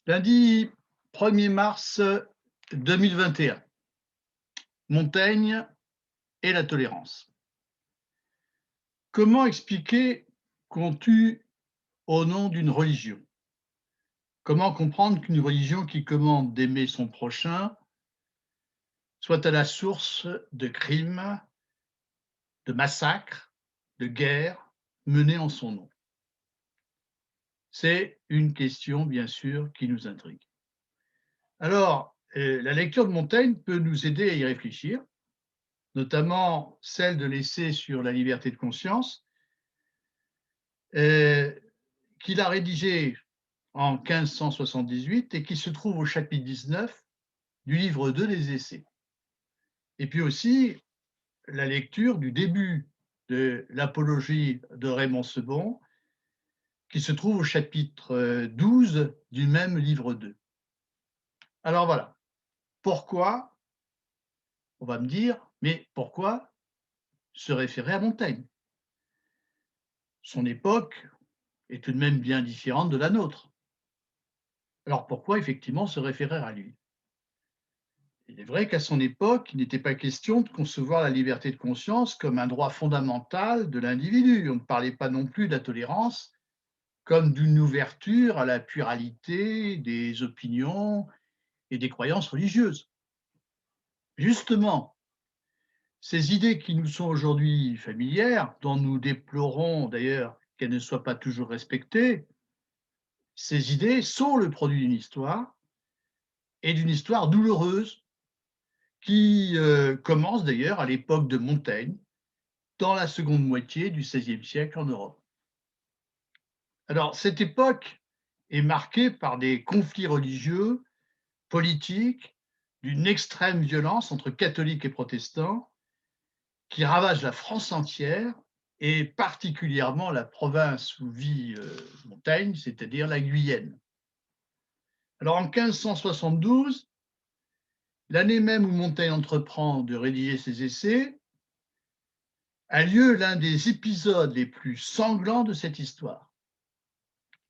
Lundi 1er mars 2021, Montaigne et la tolérance. Comment expliquer qu'on tue au nom d'une religion? Comment comprendre qu'une religion qui commande d'aimer son prochain soit à la source de crimes, de massacres, de guerres menées en son nom? C'est une question, bien sûr, qui nous intrigue. Alors, la lecture de Montaigne peut nous aider à y réfléchir, notamment celle de l'essai sur la liberté de conscience, euh, qu'il a rédigé en 1578 et qui se trouve au chapitre 19 du livre 2 des Essais. Et puis aussi la lecture du début de l'Apologie de Raymond Sebon, qui se trouve au chapitre 12 du même livre 2. Alors voilà, pourquoi, on va me dire, mais pourquoi se référer à Montaigne? Son époque est tout de même bien différente de la nôtre. Alors pourquoi effectivement se référer à lui? Il est vrai qu'à son époque, il n'était pas question de concevoir la liberté de conscience comme un droit fondamental de l'individu. On ne parlait pas non plus de la tolérance comme d'une ouverture à la pluralité des opinions et des croyances religieuses. Justement, ces idées qui nous sont aujourd'hui familières, dont nous déplorons d'ailleurs qu'elles ne soient pas toujours respectées, ces idées sont le produit d'une histoire et d'une histoire douloureuse qui commence d'ailleurs à l'époque de Montaigne, dans la seconde moitié du XVIe siècle en Europe. Alors, cette époque est marquée par des conflits religieux, politiques, d'une extrême violence entre catholiques et protestants qui ravagent la France entière et particulièrement la province où vit Montaigne, c'est-à-dire la Guyenne. Alors, en 1572, l'année même où Montaigne entreprend de rédiger ses essais, a lieu l'un des épisodes les plus sanglants de cette histoire.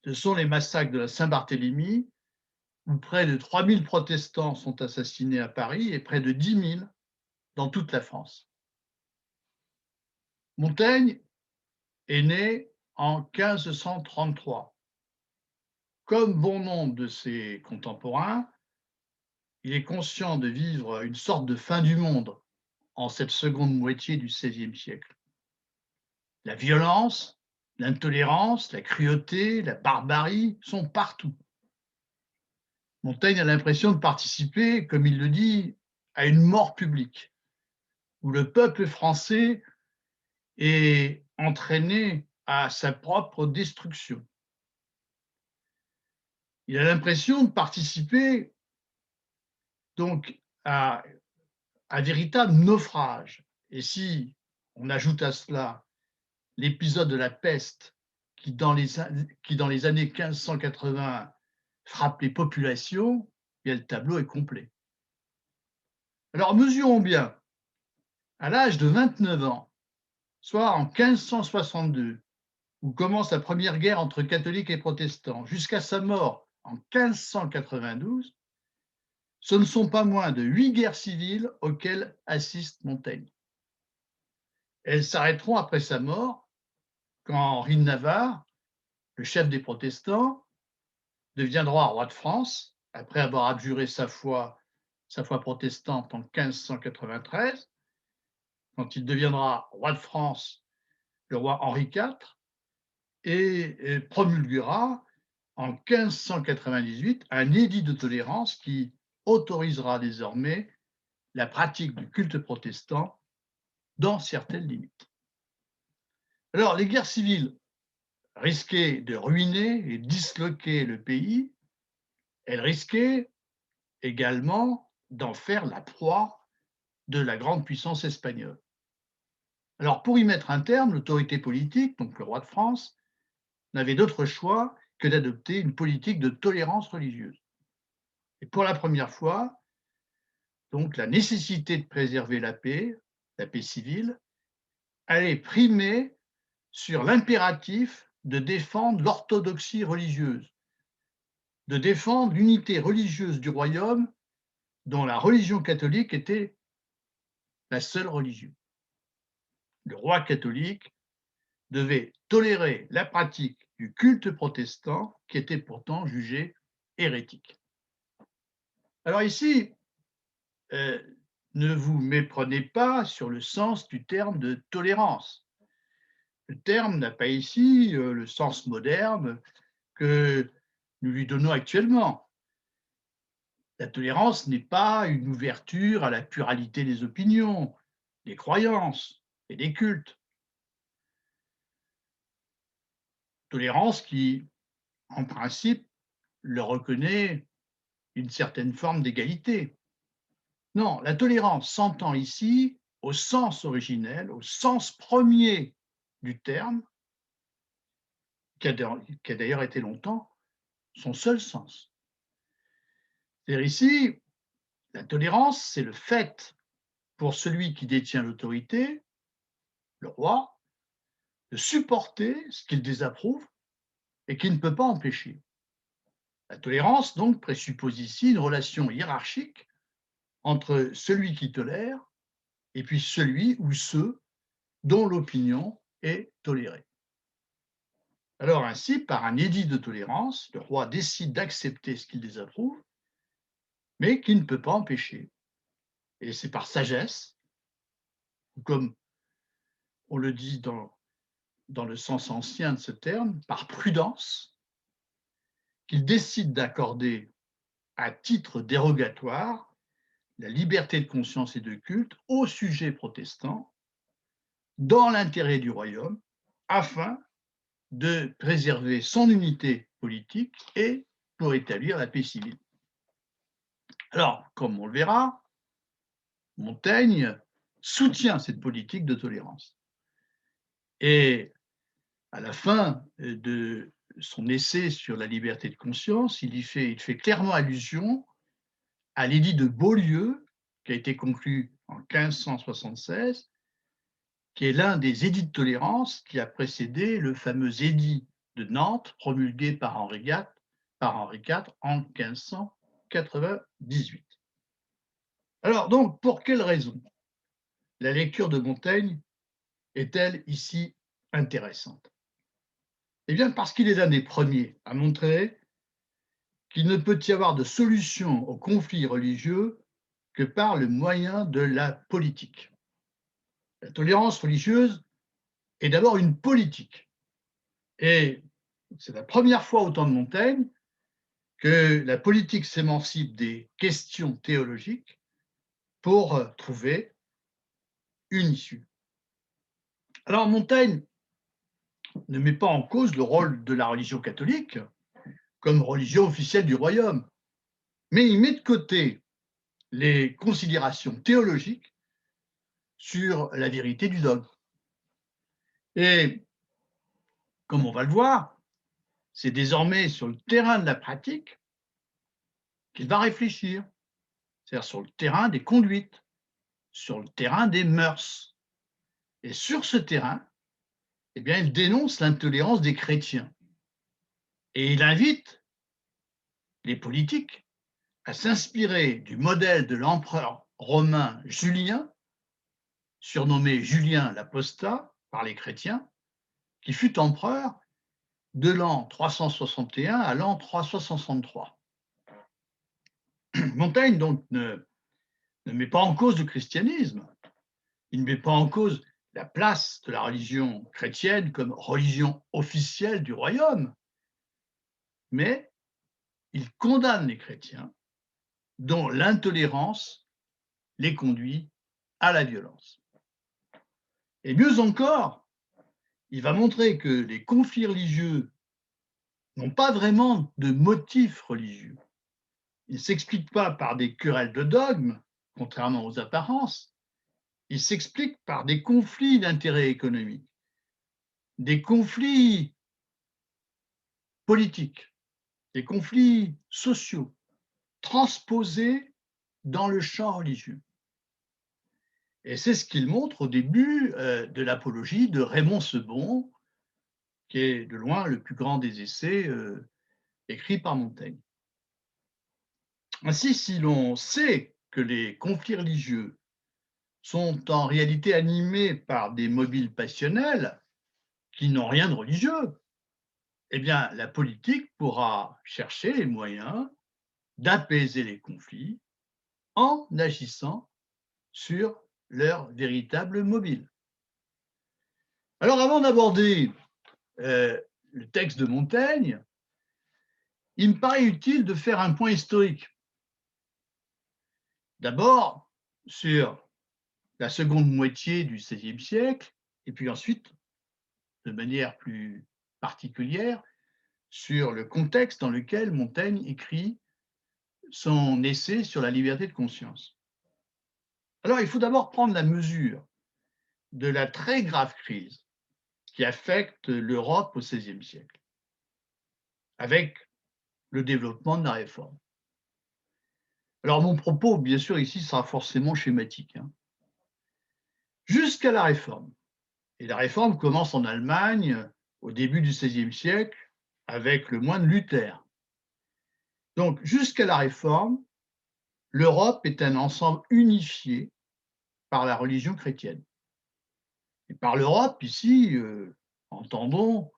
Ce sont les massacres de la Saint-Barthélemy, où près de 3000 protestants sont assassinés à Paris et près de 10 000 dans toute la France. Montaigne est né en 1533. Comme bon nombre de ses contemporains, il est conscient de vivre une sorte de fin du monde en cette seconde moitié du XVIe siècle. La violence, l'intolérance, la cruauté, la barbarie sont partout. Montaigne a l'impression de participer, comme il le dit, à une mort publique, où le peuple français est entraîné à sa propre destruction. Il a l'impression de participer donc à un véritable naufrage. Et si on ajoute à cela l'épisode de la peste qui dans les années 1580 frappe les populations, bien, le tableau est complet. Alors mesurons bien, à l'âge de 29 ans, soit en 1562, où commence la première guerre entre catholiques et protestants, jusqu'à sa mort en 1592, ce ne sont pas moins de 8 guerres civiles auxquelles assiste Montaigne. Elles s'arrêteront après sa mort, quand Henri de Navarre, le chef des protestants, deviendra roi de France, après avoir abjuré sa foi protestante en 1593, quand il deviendra roi de France, le roi Henri IV, et promulguera en 1598 un édit de tolérance qui autorisera désormais la pratique du culte protestant dans certaines limites. Alors, les guerres civiles risquaient de ruiner et disloquer le pays, elles risquaient également d'en faire la proie de la grande puissance espagnole. Alors, pour y mettre un terme, l'autorité politique, donc le roi de France, n'avait d'autre choix que d'adopter une politique de tolérance religieuse. Et pour la première fois, donc la nécessité de préserver la paix civile, allait primer sur l'impératif de défendre l'orthodoxie religieuse, de défendre l'unité religieuse du royaume dont la religion catholique était la seule religion. Le roi catholique devait tolérer la pratique du culte protestant qui était pourtant jugé hérétique. Alors ici, euh, ne vous méprenez pas sur le sens du terme de tolérance. Le terme n'a pas ici le sens moderne que nous lui donnons actuellement. La tolérance n'est pas une ouverture à la pluralité des opinions, des croyances et des cultes. Tolérance qui, en principe, leur reconnaît une certaine forme d'égalité. Non, la tolérance s'entend ici au sens originel, au sens premier du terme, qui a d'ailleurs été longtemps son seul sens. C'est-à-dire ici, la tolérance, c'est le fait pour celui qui détient l'autorité, le roi, de supporter ce qu'il désapprouve et qu'il ne peut pas empêcher. La tolérance, donc, présuppose ici une relation hiérarchique entre celui qui tolère et puis celui ou ceux dont l'opinion est tolérée. Alors ainsi, par un édit de tolérance, le roi décide d'accepter ce qu'il désapprouve, mais qu'il ne peut pas empêcher. Et c'est par sagesse, comme on le dit dans le sens ancien de ce terme, par prudence, qu'il décide d'accorder à titre dérogatoire la liberté de conscience et de culte aux sujets protestants dans l'intérêt du royaume, afin de préserver son unité politique et pour établir la paix civile. Alors, comme on le verra, Montaigne soutient cette politique de tolérance. Et à la fin de son essai sur la liberté de conscience, il fait clairement allusion à l'édit de Beaulieu, qui a été conclu en 1576, qui est l'un des édits de tolérance qui a précédé le fameux édit de Nantes promulgué par Henri IV en 1598. Alors donc, pour quelle raison la lecture de Montaigne est-elle ici intéressante? Eh bien parce qu'il est l'un des premiers à montrer qu'il ne peut y avoir de solution aux conflits religieux que par le moyen de la politique. La tolérance religieuse est d'abord une politique. Et c'est la première fois au temps de Montaigne que la politique s'émancipe des questions théologiques pour trouver une issue. Alors Montaigne ne met pas en cause le rôle de la religion catholique comme religion officielle du royaume, mais il met de côté les considérations théologiques sur la vérité du dogme. Et comme on va le voir, c'est désormais sur le terrain de la pratique qu'il va réfléchir, c'est-à-dire sur le terrain des conduites, sur le terrain des mœurs. Et sur ce terrain, eh bien, il dénonce l'intolérance des chrétiens. Et il invite les politiques à s'inspirer du modèle de l'empereur romain Julien, surnommé Julien l'Apostat par les chrétiens, qui fut empereur de l'an 361 à l'an 363. Montaigne donc ne met pas en cause le christianisme, il ne met pas en cause la place de la religion chrétienne comme religion officielle du royaume, mais il condamne les chrétiens dont l'intolérance les conduit à la violence. Et mieux encore, il va montrer que les conflits religieux n'ont pas vraiment de motifs religieux. Ils ne s'expliquent pas par des querelles de dogmes, contrairement aux apparences, ils s'expliquent par des conflits d'intérêts économiques, des conflits politiques, des conflits sociaux, transposés dans le champ religieux. Et c'est ce qu'il montre au début de l'apologie de Raymond Sebond, qui est de loin le plus grand des essais écrits par Montaigne. Ainsi, si l'on sait que les conflits religieux sont en réalité animés par des mobiles passionnels qui n'ont rien de religieux, eh bien, la politique pourra chercher les moyens d'apaiser les conflits en agissant sur leur véritable mobile. Alors, avant d'aborder le texte de Montaigne, il me paraît utile de faire un point historique. D'abord, sur la seconde moitié du XVIe siècle, et puis ensuite, de manière plus particulière, sur le contexte dans lequel Montaigne écrit son essai sur la liberté de conscience. Alors, il faut d'abord prendre la mesure de la très grave crise qui affecte l'Europe au XVIe siècle, avec le développement de la réforme. Alors, mon propos, bien sûr, ici sera forcément schématique, hein. Jusqu'à la réforme, et la réforme commence en Allemagne au début du XVIe siècle avec le moine Luther. Donc, jusqu'à la réforme, l'Europe est un ensemble unifié par la religion chrétienne. Et par l'Europe, ici, entendons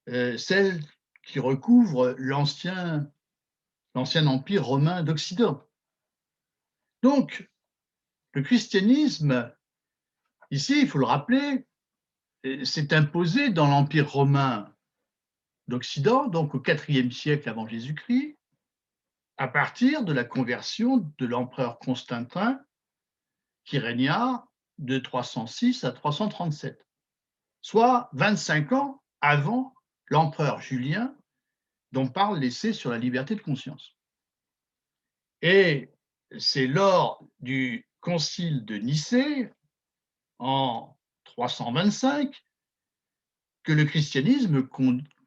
celle qui recouvre l'ancien empire romain d'Occident. Donc, le christianisme, ici, il faut le rappeler, s'est imposé dans l'empire romain d'Occident, donc au IVe siècle avant Jésus-Christ, à partir de la conversion de l'empereur Constantin, qui régna de 306 à 337, soit 25 ans avant l'empereur Julien, dont parle l'essai sur la liberté de conscience. Et c'est lors du concile de Nicée, en 325, que le christianisme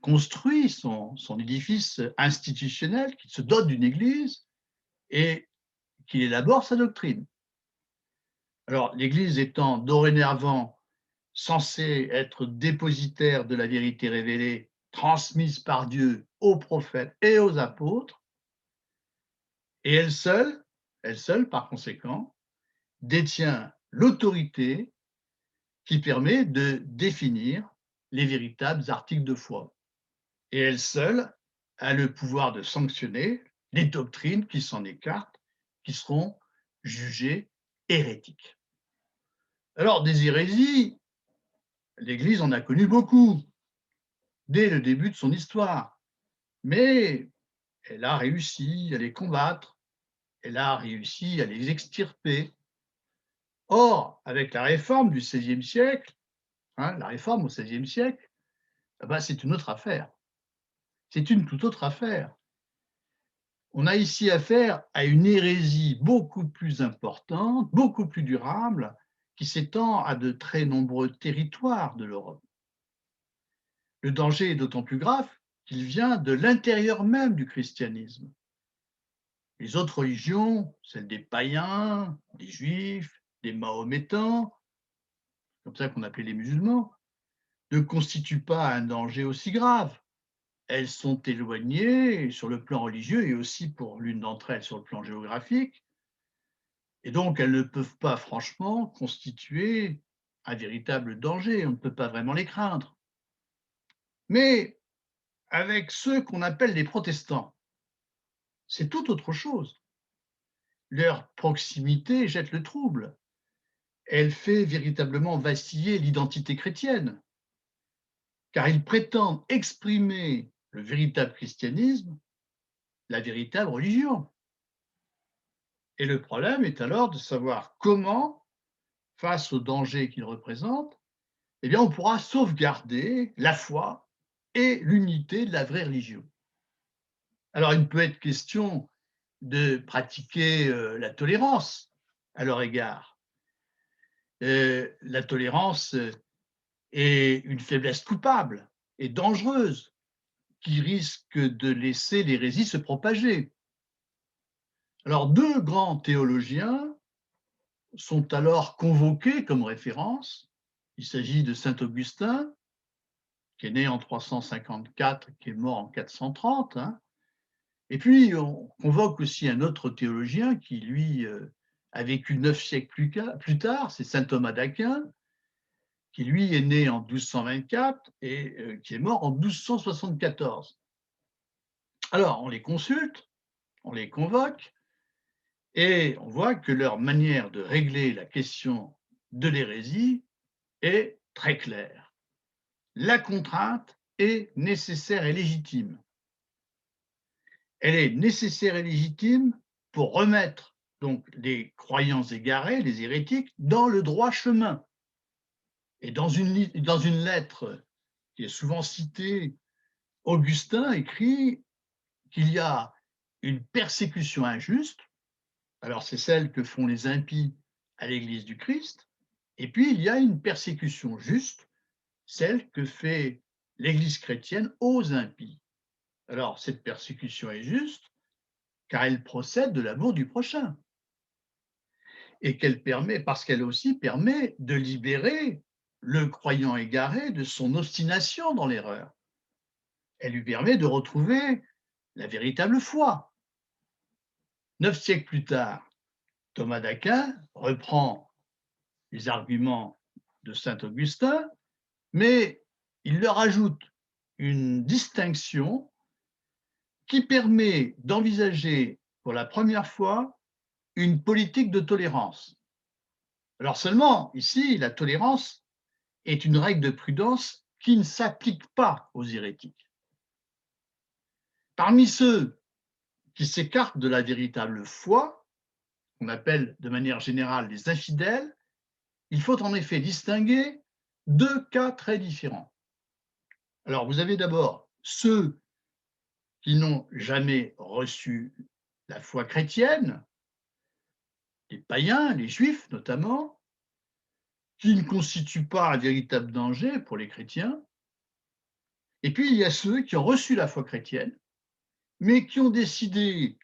construit son édifice institutionnel, qu'il se dote d'une église et qu'il élabore sa doctrine. Alors, l'église étant dorénavant censée être dépositaire de la vérité révélée, transmise par Dieu aux prophètes et aux apôtres, et elle seule par conséquent, détient l'autorité qui permet de définir les véritables articles de foi. Et elle seule a le pouvoir de sanctionner les doctrines qui s'en écartent, qui seront jugées hérétiques. Alors, des hérésies, l'Église en a connu beaucoup dès le début de son histoire, mais elle a réussi à les combattre, elle a réussi à les extirper. Or, avec la réforme du XVIe siècle, hein, la réforme au XVIe siècle, eh ben, c'est une autre affaire. C'est une toute autre affaire. On a ici affaire à une hérésie beaucoup plus importante, beaucoup plus durable, qui s'étend à de très nombreux territoires de l'Europe. Le danger est d'autant plus grave qu'il vient de l'intérieur même du christianisme. Les autres religions, celles des païens, des juifs, des mahométans, comme ça qu'on appelait les musulmans, ne constituent pas un danger aussi grave. Elles sont éloignées sur le plan religieux et aussi pour l'une d'entre elles sur le plan géographique. Et donc, elles ne peuvent pas franchement constituer un véritable danger. On ne peut pas vraiment les craindre. Mais avec ceux qu'on appelle les protestants, c'est tout autre chose. Leur proximité jette le trouble. Elle fait véritablement vaciller l'identité chrétienne, car ils prétendent exprimer le véritable christianisme, la véritable religion. Et le problème est alors de savoir comment, face au danger qu'ils représentent, eh bien, on pourra sauvegarder la foi et l'unité de la vraie religion. Alors, il peut être question de pratiquer la tolérance à leur égard. La tolérance est une faiblesse coupable et dangereuse qui risque de laisser l'hérésie se propager. Alors, deux grands théologiens sont alors convoqués comme référence. Il s'agit de saint Augustin, qui est né en 354, qui est mort en 430, hein, Et puis, on convoque aussi un autre théologien qui, lui, a vécu 9 siècles plus tard, c'est saint Thomas d'Aquin, qui, lui, est né en 1224 et qui est mort en 1274. Alors, on les consulte, on les convoque, et on voit que leur manière de régler la question de l'hérésie est très claire. La contrainte est nécessaire et légitime. Elle est nécessaire et légitime pour remettre donc les croyants égarés, les hérétiques, dans le droit chemin. Et dans une lettre qui est souvent citée, Augustin écrit qu'il y a une persécution injuste, alors c'est celle que font les impies à l'Église du Christ, et puis il y a une persécution juste, celle que fait l'Église chrétienne aux impies. Alors cette persécution est juste car elle procède de l'amour du prochain et qu'elle permet, parce qu'elle aussi permet de libérer le croyant égaré de son obstination dans l'erreur. Elle lui permet de retrouver la véritable foi. 9 siècles plus tard, Thomas d'Aquin reprend les arguments de saint Augustin, mais il leur ajoute une distinction qui permet d'envisager pour la première fois une politique de tolérance. Alors seulement, ici, la tolérance est une règle de prudence qui ne s'applique pas aux hérétiques. Parmi ceux qui s'écartent de la véritable foi, qu'on appelle de manière générale les infidèles, il faut en effet distinguer deux cas très différents. Alors, vous avez d'abord ceux qui n'ont jamais reçu la foi chrétienne, les païens, les juifs notamment, qui ne constituent pas un véritable danger pour les chrétiens. Et puis, il y a ceux qui ont reçu la foi chrétienne, mais qui ont décidé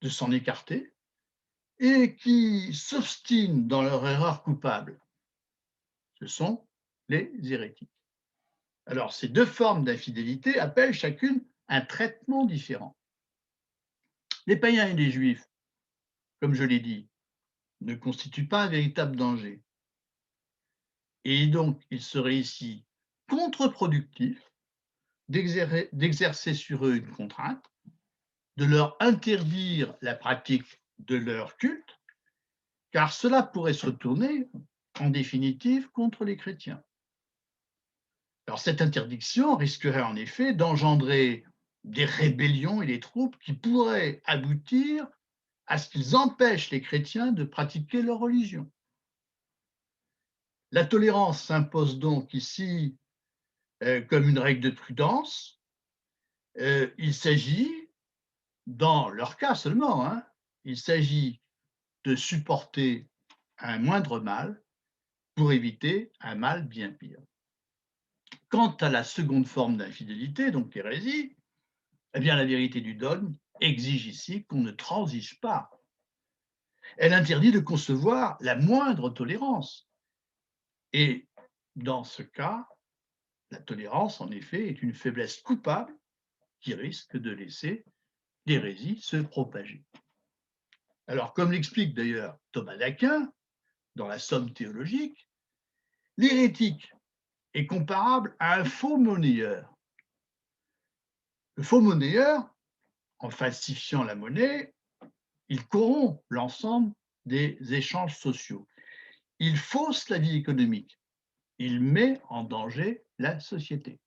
de s'en écarter et qui s'obstinent dans leur erreur coupable. Ce sont les hérétiques. Alors, ces deux formes d'infidélité appellent chacune un traitement différent. Les païens et les juifs, comme je l'ai dit, ne constituent pas un véritable danger. Et donc, il serait ici contre-productif d'exercer sur eux une contrainte, de leur interdire la pratique de leur culte, car cela pourrait se retourner, en définitive, contre les chrétiens. Alors, cette interdiction risquerait en effet d'engendrer des rébellions et des troubles qui pourraient aboutir à ce qu'ils empêchent les chrétiens de pratiquer leur religion. La tolérance s'impose donc ici comme une règle de prudence. Il s'agit, dans leur cas seulement, il s'agit de supporter un moindre mal pour éviter un mal bien pire. Quant à la seconde forme d'infidélité, donc l'hérésie, eh bien la vérité du dogme exige ici qu'on ne transige pas. Elle interdit de concevoir la moindre tolérance. Et dans ce cas, la tolérance, en effet, est une faiblesse coupable qui risque de laisser l'hérésie se propager. Alors, comme l'explique d'ailleurs Thomas d'Aquin dans la Somme théologique, l'hérétique est comparable à un faux monnayeur. Le faux monnayeur, en falsifiant la monnaie, il corrompt l'ensemble des échanges sociaux. Il fausse la vie économique. Il met en danger la société.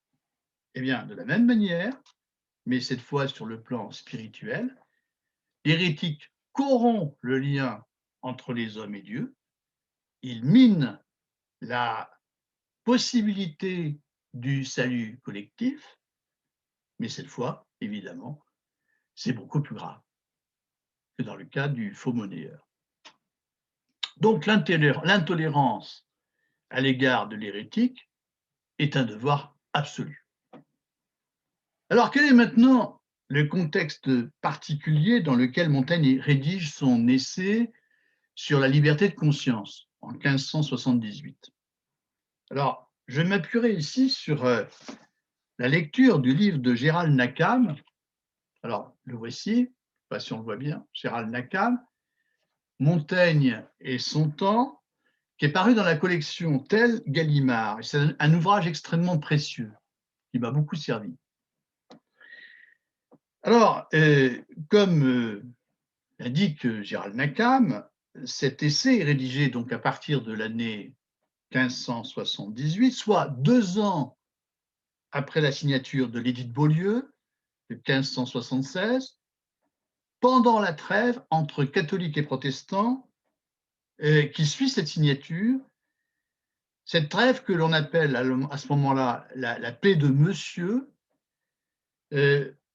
Eh bien, de la même manière, mais cette fois sur le plan spirituel, l'hérétique corrompt le lien entre les hommes et Dieu. Il mine la possibilité du salut collectif, mais cette fois, évidemment, c'est beaucoup plus grave que dans le cas du faux monnayeur. Donc l'intolérance à l'égard de l'hérétique est un devoir absolu. Alors quel est maintenant le contexte particulier dans lequel Montaigne rédige son essai sur la liberté de conscience en 1578? Alors, je m'appuierai ici sur la lecture du livre de Gérald Nakam, Alors, le voici, je ne sais pas si on le voit bien, Gérald Nacam, Montaigne et son temps, qui est paru dans la collection Tel Gallimard. C'est un ouvrage extrêmement précieux qui m'a beaucoup servi. Alors, comme indique Gérald Nacam, cet essai est rédigé donc à partir de l'année 1578, soit 2 ans après la signature de l'édit de Beaulieu de 1576, pendant la trêve entre catholiques et protestants qui suit cette signature, cette trêve que l'on appelle à ce moment-là la paix de Monsieur.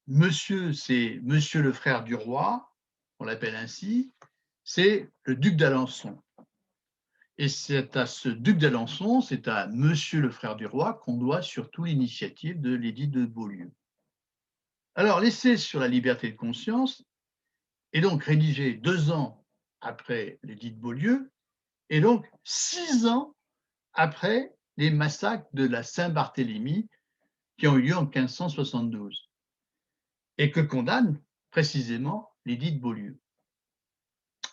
Monsieur, c'est Monsieur le frère du roi, on l'appelle ainsi, c'est le duc d'Alençon. Et c'est à ce duc d'Alençon, c'est à Monsieur le frère du roi qu'on doit surtout l'initiative de l'édit de Beaulieu. Alors, l'essai sur la liberté de conscience est donc rédigé 2 ans après l'édit de Beaulieu et donc 6 ans après les massacres de la Saint-Barthélemy qui ont eu lieu en 1572 et que condamne précisément l'édit de Beaulieu.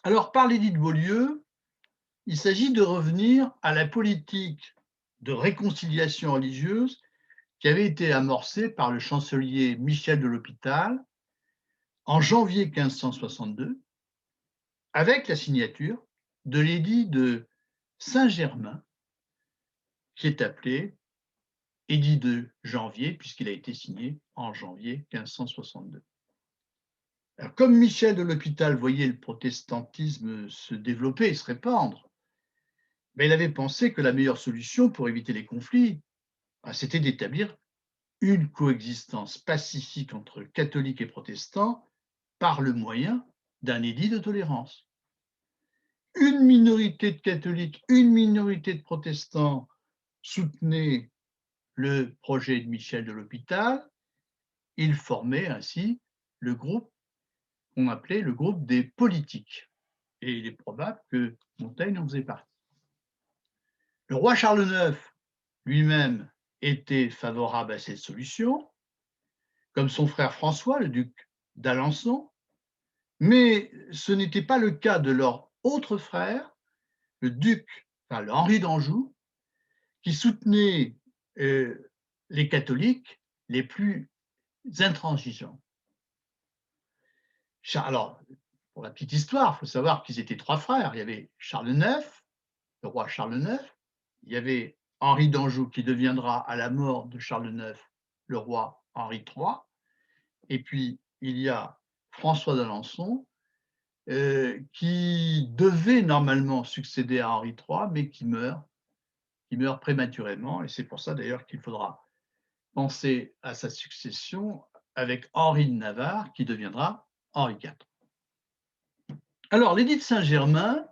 Alors, par l'édit de Beaulieu, il s'agit de revenir à la politique de réconciliation religieuse qui avait été amorcée par le chancelier Michel de l'Hôpital en janvier 1562 avec la signature de l'édit de Saint-Germain qui est appelé édit de janvier puisqu'il a été signé en janvier 1562. Alors, comme Michel de l'Hôpital voyait le protestantisme se développer et se répandre, il avait pensé que la meilleure solution pour éviter les conflits, c'était d'établir une coexistence pacifique entre catholiques et protestants par le moyen d'un édit de tolérance. Une minorité de catholiques, une minorité de protestants soutenaient le projet de Michel de l'Hôpital. Ils formaient ainsi le groupe qu'on appelait le groupe des politiques. Et il est probable que Montaigne en faisait partie. Le roi Charles IX lui-même était favorable à cette solution, comme son frère François, le duc d'Alençon, mais ce n'était pas le cas de leur autre frère, le duc, enfin le Henri d'Anjou, qui soutenait les catholiques les plus intransigeants. Alors, pour la petite histoire, il faut savoir qu'ils étaient 3 frères. Il y avait Charles IX, le roi Charles IX, il y avait Henri d'Anjou qui deviendra à la mort de Charles IX le roi Henri III, et puis il y a François d'Alençon qui devait normalement succéder à Henri III, mais qui meurt prématurément, et c'est pour ça d'ailleurs qu'il faudra penser à sa succession avec Henri de Navarre qui deviendra Henri IV. Alors l'édit de Saint-Germain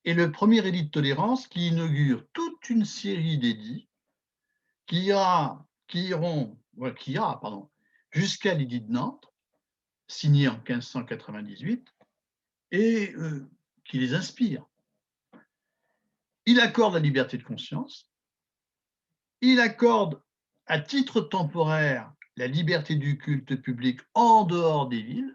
est le premier édit de tolérance qui inaugure toute une série d'édits qui ira jusqu'à l'édit de Nantes, signé en 1598, et qui les inspire. Il accorde la liberté de conscience, il accorde à titre temporaire la liberté du culte public en dehors des villes,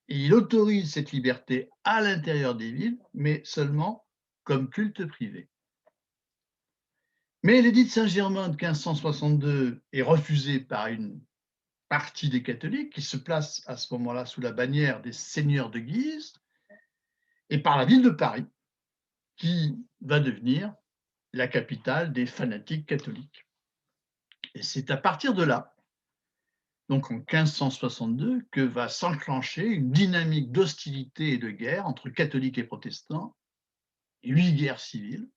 et il autorise cette liberté à l'intérieur des villes, mais seulement comme culte privé. Mais l'édit de Saint-Germain de 1562 est refusé par une partie des catholiques qui se place à ce moment-là sous la bannière des seigneurs de Guise et par la ville de Paris qui va devenir la capitale des fanatiques catholiques. Et c'est à partir de là, donc en 1562, que va s'enclencher une dynamique d'hostilité et de guerre entre catholiques et protestants, 8 guerres civiles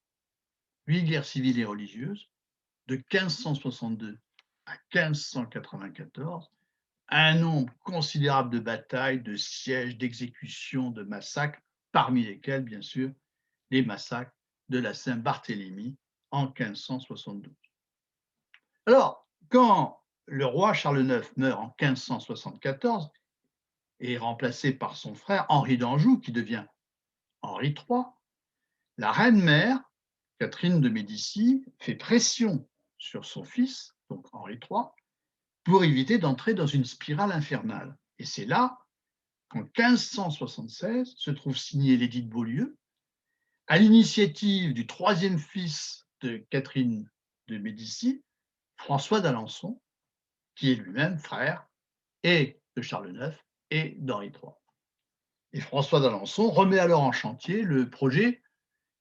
et religieuses, de 1562 à 1594, un nombre considérable de batailles, de sièges, d'exécutions, de massacres, parmi lesquels, bien sûr, les massacres de la Saint-Barthélemy en 1572. Alors, quand le roi Charles IX meurt en 1574 et est remplacé par son frère Henri d'Anjou, qui devient Henri III, la reine-mère, Catherine de Médicis, fait pression sur son fils, donc Henri III, pour éviter d'entrer dans une spirale infernale. Et c'est là qu'en 1576 se trouve signé l'édit de Beaulieu, à l'initiative du troisième fils de Catherine de Médicis, François d'Alençon, qui est lui-même frère et de Charles IX et d'Henri III. Et François d'Alençon remet alors en chantier le projet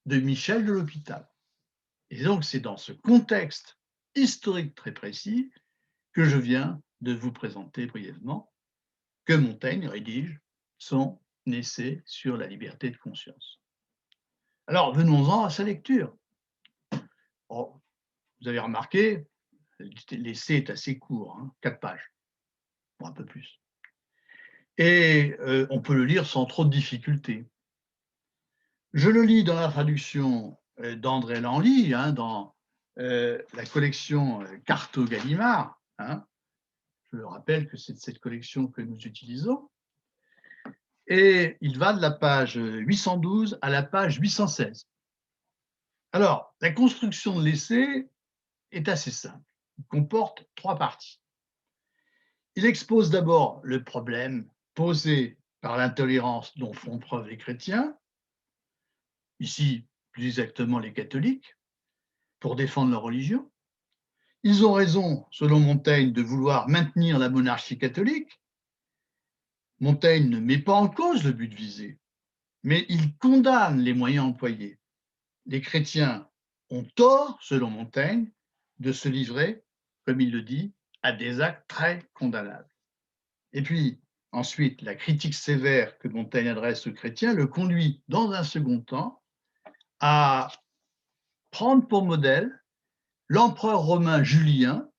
de Michel de l'Hôpital. Et donc, c'est dans ce contexte historique très précis que je viens de vous présenter brièvement que Montaigne rédige son essai sur la liberté de conscience. Alors, venons-en à sa lecture. Oh, vous avez remarqué, l'essai est assez court, 4 pages, ou un peu plus. Et on peut le lire sans trop de difficultés. Je le lis dans la traduction d'André Lanly, dans la collection Carto Gallimard. Je le rappelle que c'est cette collection que nous utilisons. Et il va de la page 812 à la page 816. Alors, la construction de l'essai est assez simple. Il comporte 3 parties. Il expose d'abord le problème posé par l'intolérance dont font preuve les chrétiens, ici plus exactement les catholiques, pour défendre leur religion. Ils ont raison, selon Montaigne, de vouloir maintenir la monarchie catholique. Montaigne ne met pas en cause le but visé, mais il condamne les moyens employés. Les chrétiens ont tort, selon Montaigne, de se livrer, comme il le dit, à des actes très condamnables. Et puis, ensuite, la critique sévère que Montaigne adresse aux chrétiens le conduit, dans un second temps, à prendre pour modèle l'empereur romain Julien,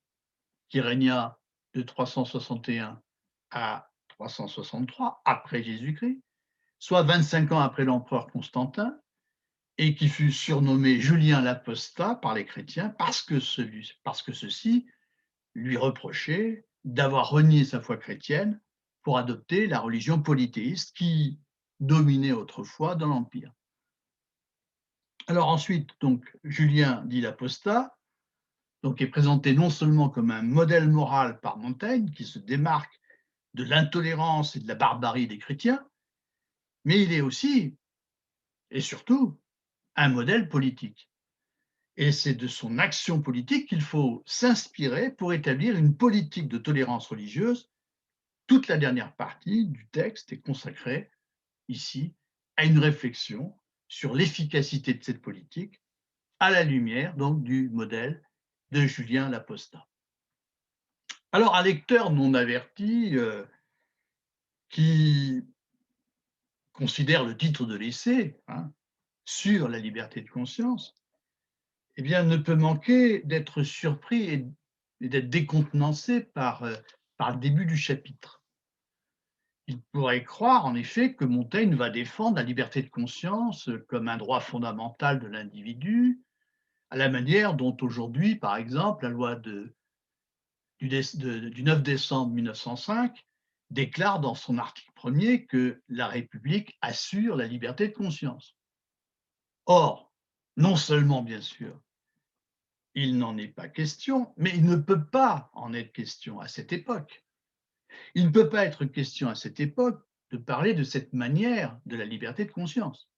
qui régna de 361 à 363 après Jésus-Christ, soit 25 ans après l'empereur Constantin, et qui fut surnommé Julien l'Apostat par les chrétiens parce que ceux-ci lui reprochaient d'avoir renié sa foi chrétienne pour adopter la religion polythéiste qui dominait autrefois dans l'Empire. Alors ensuite, donc, Julien dit l'Apostat, donc est présenté non seulement comme un modèle moral par Montaigne, qui se démarque de l'intolérance et de la barbarie des chrétiens, mais il est aussi, et surtout, un modèle politique. Et c'est de son action politique qu'il faut s'inspirer pour établir une politique de tolérance religieuse. Toute la dernière partie du texte est consacrée ici à une réflexion sur l'efficacité de cette politique à la lumière donc du modèle de Julien l'Apostat. Alors un lecteur non averti qui considère le titre de l'essai sur la liberté de conscience, eh bien, ne peut manquer d'être surpris et d'être décontenancé par le début du chapitre. Il pourrait croire, en effet, que Montaigne va défendre la liberté de conscience comme un droit fondamental de l'individu, à la manière dont aujourd'hui, par exemple, la loi du 9 décembre 1905 déclare dans son article 1er que la République assure la liberté de conscience. Or, non seulement, bien sûr, il n'en est pas question, mais il ne peut pas en être question à cette époque. Il ne peut pas être question à cette époque de parler de cette manière de la liberté de conscience.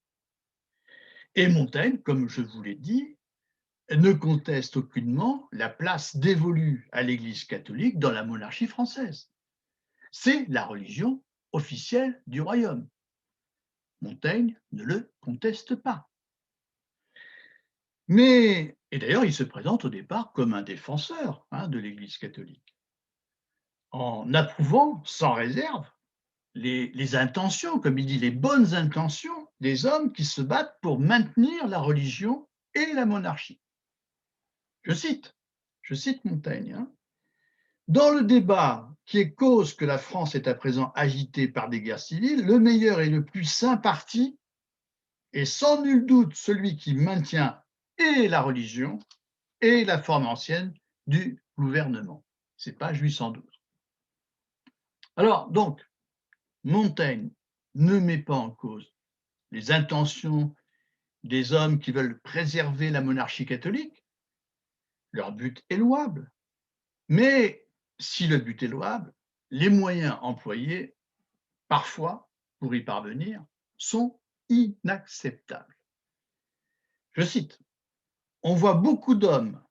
Et Montaigne, comme je vous l'ai dit, ne conteste aucunement la place dévolue à l'Église catholique dans la monarchie française. C'est la religion officielle du royaume. Montaigne ne le conteste pas. Mais, et d'ailleurs, il se présente au départ comme un défenseur de l'Église catholique, en approuvant sans réserve les intentions, comme il dit, les bonnes intentions des hommes qui se battent pour maintenir la religion et la monarchie. Je cite Montaigne. Dans le débat qui est cause que la France est à présent agitée par des guerres civiles, le meilleur et le plus saint parti est sans nul doute celui qui maintient et la religion et la forme ancienne du gouvernement. C'est page 812. Alors, donc, Montaigne ne met pas en cause les intentions des hommes qui veulent préserver la monarchie catholique. Leur but est louable. Mais si le but est louable, les moyens employés, parfois, pour y parvenir, sont inacceptables. Je cite: «On voit beaucoup d'hommes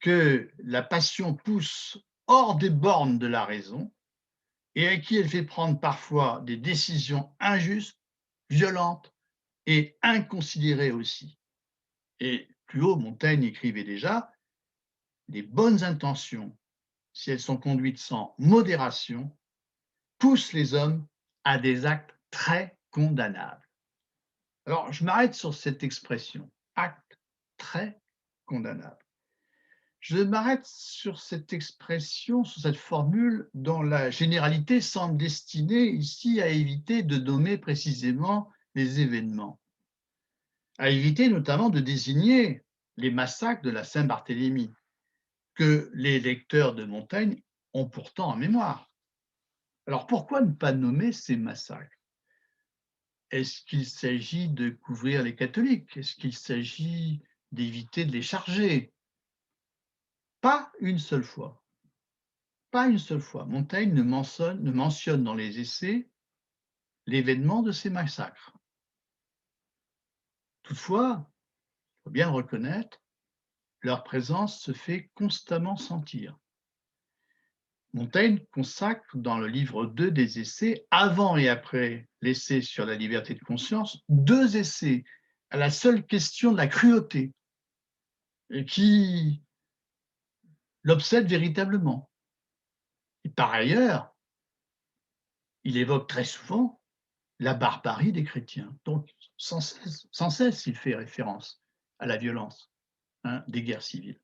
que la passion pousse hors des bornes de la raison et à qui elle fait prendre parfois des décisions injustes, violentes et inconsidérées aussi.» Et plus haut, Montaigne écrivait déjà: «Les bonnes intentions, si elles sont conduites sans modération, poussent les hommes à des actes très condamnables.» Alors, je m'arrête sur cette expression, acte très condamnable. Je m'arrête sur cette expression, sur cette formule dont la généralité semble destinée ici à éviter de nommer précisément les événements, à éviter notamment de désigner les massacres de la Saint-Barthélemy, que les lecteurs de Montaigne ont pourtant en mémoire. Alors pourquoi ne pas nommer ces massacres? Est-ce qu'il s'agit de couvrir les catholiques? Est-ce qu'il s'agit d'éviter de les charger? Pas une seule fois. Pas une seule fois. Montaigne ne mentionne dans les essais l'événement de ces massacres. Toutefois, il faut bien le reconnaître, leur présence se fait constamment sentir. Montaigne consacre dans le livre 2 des essais, avant et après l'essai sur la liberté de conscience, 2 essais à la seule question de la cruauté, et qui l'obsède véritablement. Et par ailleurs, il évoque très souvent la barbarie des chrétiens. Donc, sans cesse, il fait référence à la violence, hein, des guerres civiles.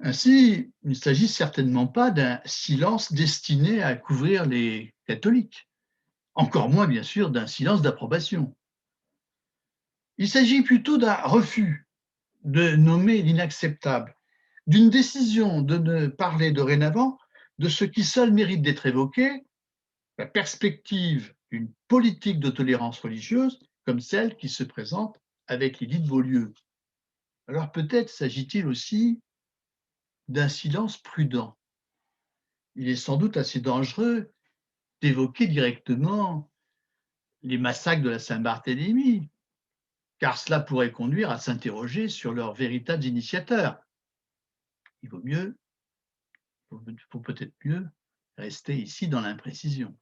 Ainsi, il ne s'agit certainement pas d'un silence destiné à couvrir les catholiques, encore moins, bien sûr, d'un silence d'approbation. Il s'agit plutôt d'un refus de nommer l'inacceptable, d'une décision de ne parler dorénavant de ce qui seul mérite d'être évoqué, la perspective d'une politique de tolérance religieuse comme celle qui se présente avec l'édit de Beaulieu. Alors peut-être s'agit-il aussi d'un silence prudent. Il est sans doute assez dangereux d'évoquer directement les massacres de la Saint-Barthélemy, car cela pourrait conduire à s'interroger sur leurs véritables initiateurs. Il faut peut-être mieux rester ici dans l'imprécision.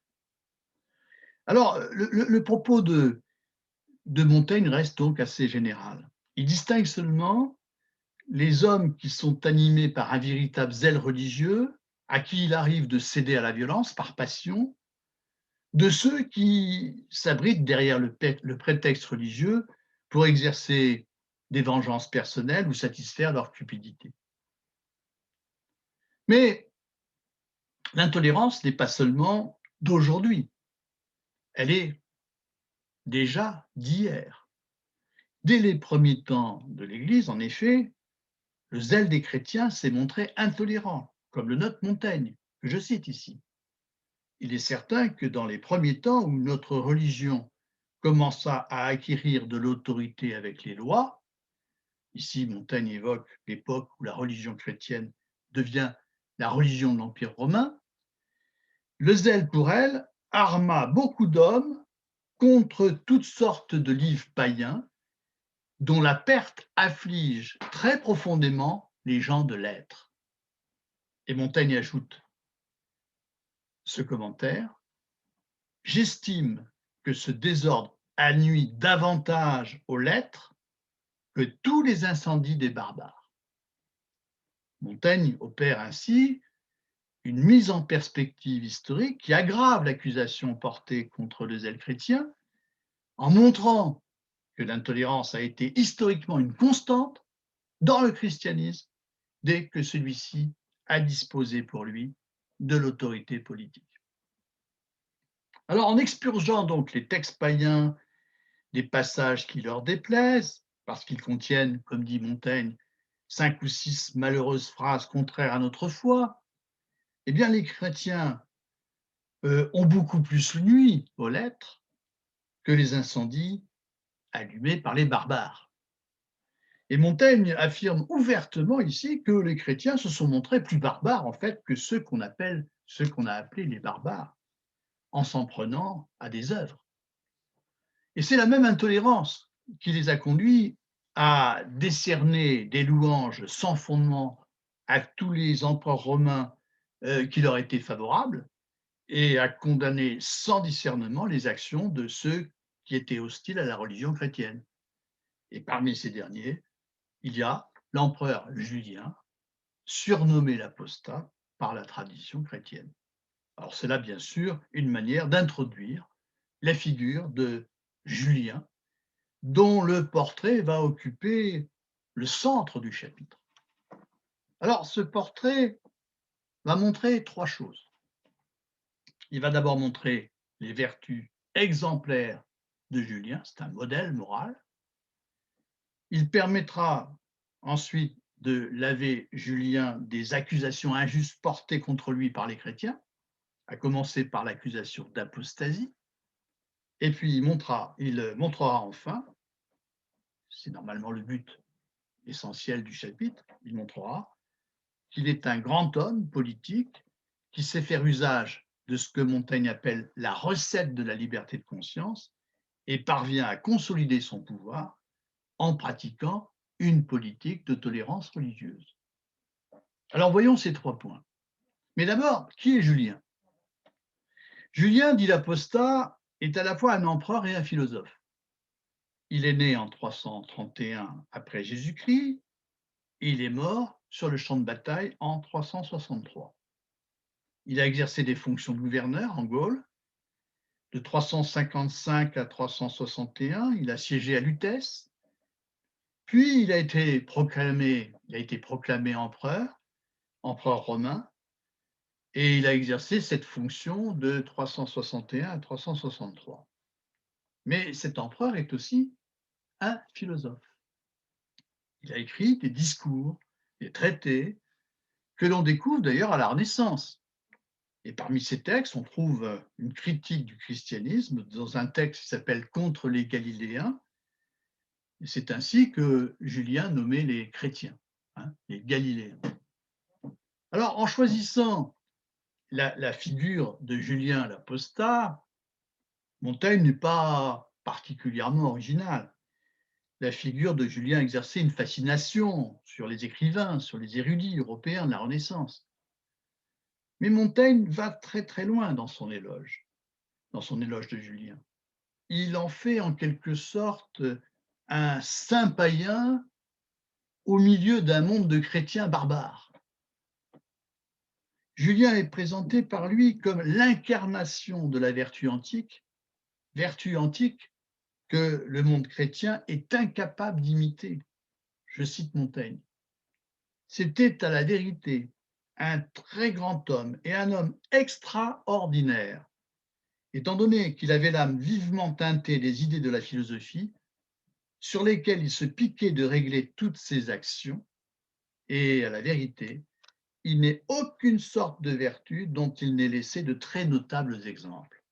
Alors, le propos de Montaigne reste donc assez général. Il distingue seulement les hommes qui sont animés par un véritable zèle religieux, à qui il arrive de céder à la violence par passion, de ceux qui s'abritent derrière le prétexte religieux pour exercer des vengeances personnelles ou satisfaire leur cupidité. Mais l'intolérance n'est pas seulement d'aujourd'hui, elle est déjà d'hier. Dès les premiers temps de l'Église, en effet, le zèle des chrétiens s'est montré intolérant, comme le note Montaigne, que je cite ici. Il est certain que dans les premiers temps où notre religion commença à acquérir de l'autorité avec les lois, ici Montaigne évoque l'époque où la religion chrétienne devient la religion de l'Empire romain, le zèle pour elle arma beaucoup d'hommes contre toutes sortes de livres païens dont la perte afflige très profondément les gens de lettres. Et Montaigne ajoute ce commentaire: «J'estime que ce désordre a nui davantage aux lettres que tous les incendies des barbares.» Montaigne opère ainsi une mise en perspective historique qui aggrave l'accusation portée contre le zèle chrétien en montrant que l'intolérance a été historiquement une constante dans le christianisme dès que celui-ci a disposé pour lui de l'autorité politique. Alors, en expurgeant donc les textes païens des passages qui leur déplaisent, parce qu'ils contiennent, comme dit Montaigne, 5 ou 6 malheureuses phrases contraires à notre foi, eh bien les chrétiens ont beaucoup plus nui aux lettres que les incendies allumés par les barbares. Et Montaigne affirme ouvertement ici que les chrétiens se sont montrés plus barbares en fait que ceux qu'on a appelés les barbares, en s'en prenant à des œuvres. Et c'est la même intolérance qui les a conduits à décerner des louanges sans fondement à tous les empereurs romains qui leur étaient favorables et à condamner sans discernement les actions de ceux qui étaient hostiles à la religion chrétienne. Et parmi ces derniers, il y a l'empereur Julien, surnommé l'apostat par la tradition chrétienne. Alors c'est là bien sûr une manière d'introduire la figure de Julien, dont le portrait va occuper le centre du chapitre. Alors ce portrait va montrer trois choses. Il va d'abord montrer les vertus exemplaires de Julien, c'est un modèle moral. Il permettra ensuite de laver Julien des accusations injustes portées contre lui par les chrétiens, à commencer par l'accusation d'apostasie. Et puis il montrera enfin, c'est normalement le but essentiel du chapitre, il montrera qu'il est un grand homme politique qui sait faire usage de ce que Montaigne appelle la recette de la liberté de conscience et parvient à consolider son pouvoir en pratiquant une politique de tolérance religieuse. Alors voyons ces trois points. Mais d'abord, qui est Julien? Julien, dit l'apostat, est à la fois un empereur et un philosophe. Il est né en 331 après Jésus-Christ et il est mort sur le champ de bataille en 363. Il a exercé des fonctions de gouverneur en Gaule. De 355 à 361, il a siégé à Lutèce. Puis il a été proclamé empereur romain, et il a exercé cette fonction de 361 à 363. Mais cet empereur est aussi un philosophe. Il a écrit des discours, des traités, que l'on découvre d'ailleurs à la Renaissance. Et parmi ces textes, on trouve une critique du christianisme dans un texte qui s'appelle Contre les Galiléens. Et c'est ainsi que Julien nommait les chrétiens, les Galiléens. Alors, en choisissant la figure de Julien l'apostat, Montaigne n'est pas particulièrement original. La figure de Julien exerçait une fascination sur les écrivains, sur les érudits européens de la Renaissance. Mais Montaigne va très très loin dans son éloge de Julien. Il en fait en quelque sorte un saint païen au milieu d'un monde de chrétiens barbares. Julien est présenté par lui comme l'incarnation de la vertu antique que le monde chrétien est incapable d'imiter. Je cite Montaigne. C'était à la vérité un très grand homme et un homme extraordinaire, étant donné qu'il avait l'âme vivement teintée des idées de la philosophie, sur lesquelles il se piquait de régler toutes ses actions, et à la vérité, il n'est aucune sorte de vertu dont il n'ait laissé de très notables exemples.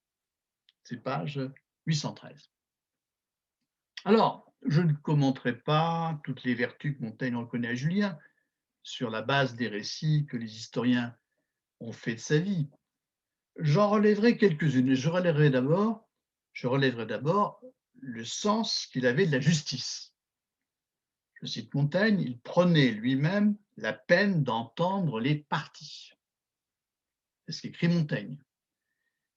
C'est page 813. Alors, je ne commenterai pas toutes les vertus que Montaigne reconnaît à Julien sur la base des récits que les historiens ont fait de sa vie. J'en relèverai quelques-unes. Je relèverai d'abord le sens qu'il avait de la justice. Je cite Montaigne, il prenait lui-même la peine d'entendre les parties. C'est ce qu'écrit Montaigne.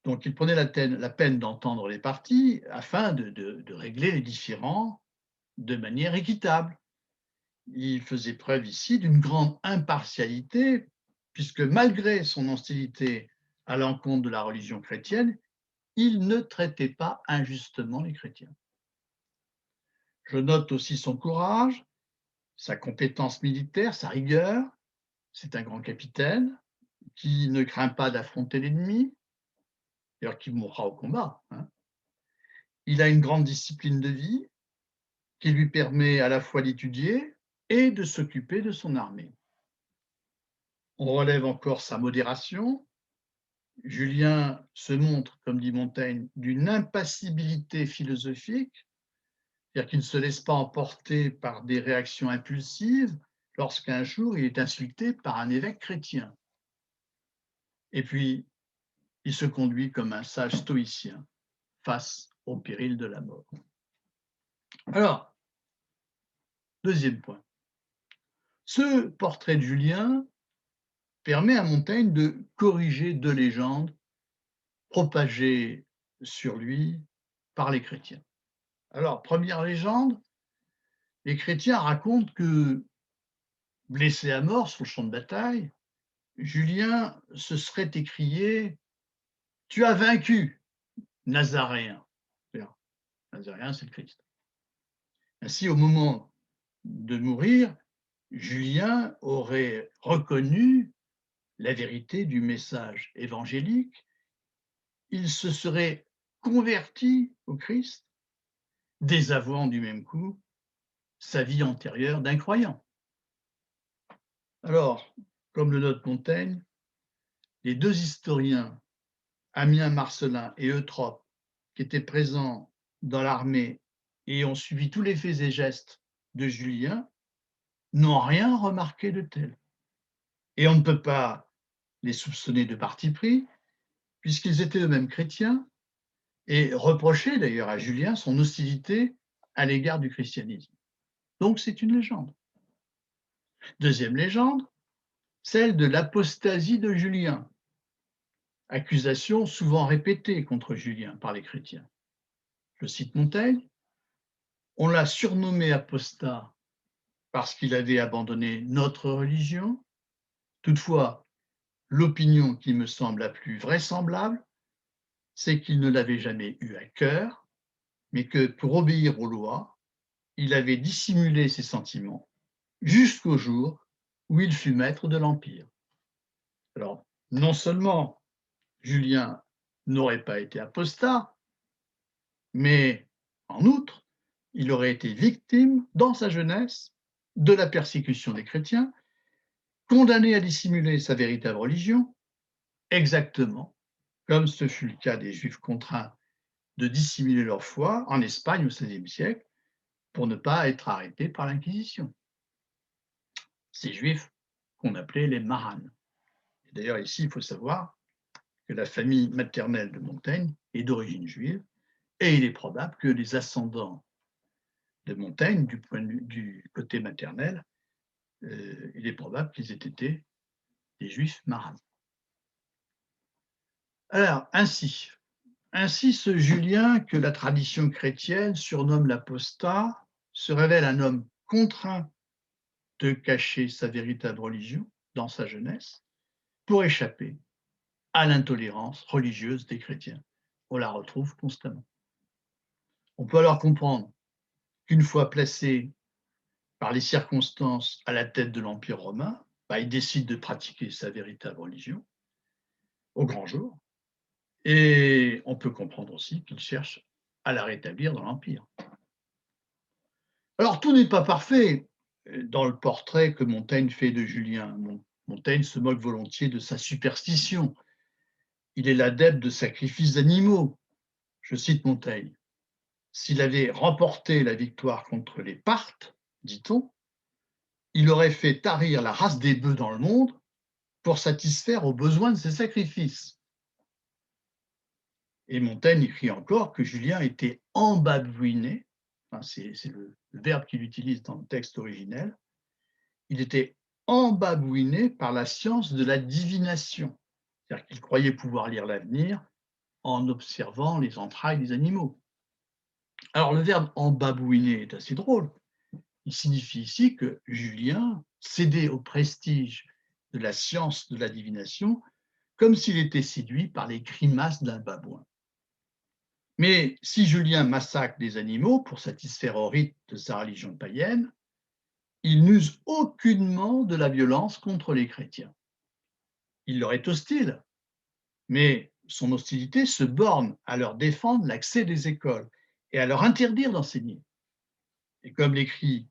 Donc il prenait la peine d'entendre les parties afin de régler les différends de manière équitable. Il faisait preuve ici d'une grande impartialité, puisque malgré son hostilité à l'encontre de la religion chrétienne, il ne traitait pas injustement les chrétiens. Je note aussi son courage, sa compétence militaire, sa rigueur. C'est un grand capitaine qui ne craint pas d'affronter l'ennemi, d'ailleurs qui mourra au combat. Il a une grande discipline de vie qui lui permet à la fois d'étudier et de s'occuper de son armée. On relève encore sa modération. Julien se montre, comme dit Montaigne, d'une impassibilité philosophique C'est-à-dire qu'il ne se laisse pas emporter par des réactions impulsives lorsqu'un jour il est insulté par un évêque chrétien. Et puis, il se conduit comme un sage stoïcien face au péril de la mort. Alors, deuxième point. Ce portrait de Julien permet à Montaigne de corriger deux légendes propagées sur lui par les chrétiens. Alors, première légende, les chrétiens racontent que, blessé à mort sur le champ de bataille, Julien se serait écrié « Tu as vaincu, Nazaréen ». Nazaréen, c'est le Christ. Ainsi, au moment de mourir, Julien aurait reconnu la vérité du message évangélique, il se serait converti au Christ, désavouant du même coup sa vie antérieure d'incroyant. Alors, comme le note Montaigne, les deux historiens, Ammien Marcellin et Eutrope, qui étaient présents dans l'armée et ont suivi tous les faits et gestes de Julien, n'ont rien remarqué de tel. Et on ne peut pas les soupçonner de parti pris, puisqu'ils étaient eux-mêmes chrétiens et reprochaient d'ailleurs à Julien son hostilité à l'égard du christianisme. Donc c'est une légende. Deuxième légende, celle de l'apostasie de Julien, accusation souvent répétée contre Julien par les chrétiens. Je cite Montaigne, « On l'a surnommé apostat parce qu'il avait abandonné notre religion. Toutefois, l'opinion qui me semble la plus vraisemblable, c'est qu'il ne l'avait jamais eu à cœur, mais que pour obéir aux lois, il avait dissimulé ses sentiments jusqu'au jour où il fut maître de l'Empire. » Alors, non seulement Julien n'aurait pas été apostat, mais en outre, il aurait été victime, dans sa jeunesse, de la persécution des chrétiens, condamné à dissimuler sa véritable religion, exactement comme ce fut le cas des Juifs contraints de dissimuler leur foi en Espagne au XVIe siècle pour ne pas être arrêtés par l'Inquisition. Ces Juifs qu'on appelait les Marranes. D'ailleurs, ici, il faut savoir que la famille maternelle de Montaigne est d'origine juive, et il est probable que les ascendants de Montaigne, du côté maternel, il est probable qu'ils aient été des Juifs marranes. Alors, ainsi ce Julien que la tradition chrétienne surnomme l'apostat se révèle un homme contraint de cacher sa véritable religion dans sa jeunesse pour échapper à l'intolérance religieuse des chrétiens. On la retrouve constamment. On peut alors comprendre qu'une fois placé par les circonstances à la tête de l'Empire romain, il décide de pratiquer sa véritable religion au grand jour, et on peut comprendre aussi qu'il cherche à la rétablir dans l'Empire. Alors tout n'est pas parfait dans le portrait que Montaigne fait de Julien. Montaigne se moque volontiers de sa superstition. Il est l'adepte de sacrifices d'animaux. Je cite Montaigne. « S'il avait remporté la victoire contre les Parthes, dit-on, il aurait fait tarir la race des bœufs dans le monde pour satisfaire aux besoins de ses sacrifices. » Et Montaigne écrit encore que Julien était embabouiné, enfin, c'est le verbe qu'il utilise dans le texte originel, il était embabouiné par la science de la divination, c'est-à-dire qu'il croyait pouvoir lire l'avenir en observant les entrailles des animaux. Alors le verbe embabouiner est assez drôle. Il signifie ici que Julien cédait au prestige de la science de la divination comme s'il était séduit par les grimaces d'un babouin. Mais si Julien massacre des animaux pour satisfaire au rite de sa religion païenne, il n'use aucunement de la violence contre les chrétiens. Il leur est hostile, mais son hostilité se borne à leur défendre l'accès des écoles et à leur interdire d'enseigner. Et comme l'écrit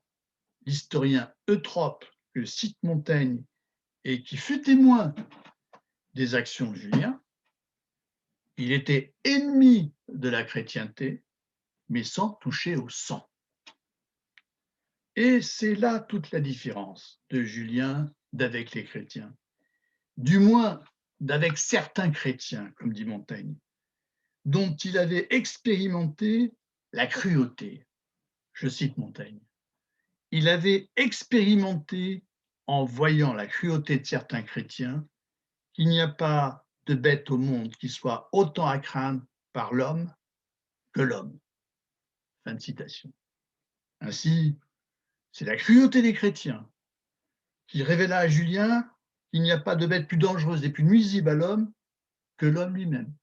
l'historien Eutrope, que cite Montaigne, et qui fut témoin des actions de Julien, il était ennemi de la chrétienté, mais sans toucher au sang. Et c'est là toute la différence de Julien d'avec les chrétiens, du moins d'avec certains chrétiens, comme dit Montaigne, dont il avait expérimenté la cruauté. Je cite Montaigne. Il avait expérimenté, en voyant la cruauté de certains chrétiens, qu'il n'y a pas de bête au monde qui soit autant à craindre par l'homme que l'homme. Fin de citation. Ainsi, c'est la cruauté des chrétiens qui révéla à Julien qu'il n'y a pas de bête plus dangereuse et plus nuisible à l'homme que l'homme lui-même.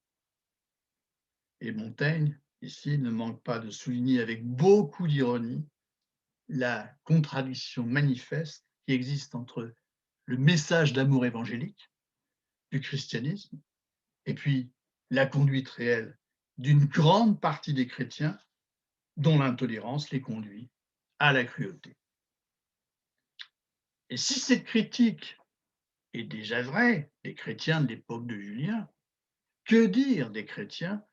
Et Montaigne, ici, ne manque pas de souligner avec beaucoup d'ironie la contradiction manifeste qui existe entre le message d'amour évangélique du christianisme et puis la conduite réelle d'une grande partie des chrétiens dont l'intolérance les conduit à la cruauté. Et si cette critique est déjà vraie des chrétiens de l'époque de Julien, que dire des chrétiens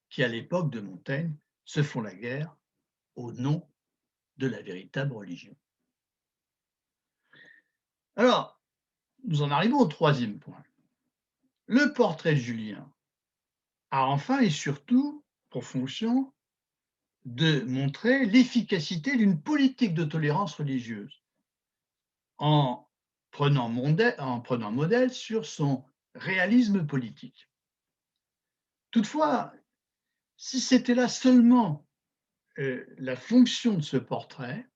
qui, à l'époque de Montaigne, se font la guerre au nom de la véritable religion? Alors, nous en arrivons au troisième point. Le portrait de Julien a enfin et surtout pour fonction de montrer l'efficacité d'une politique de tolérance religieuse en prenant modèle sur son réalisme politique. Toutefois, si c'était là seulement la fonction de ce portrait,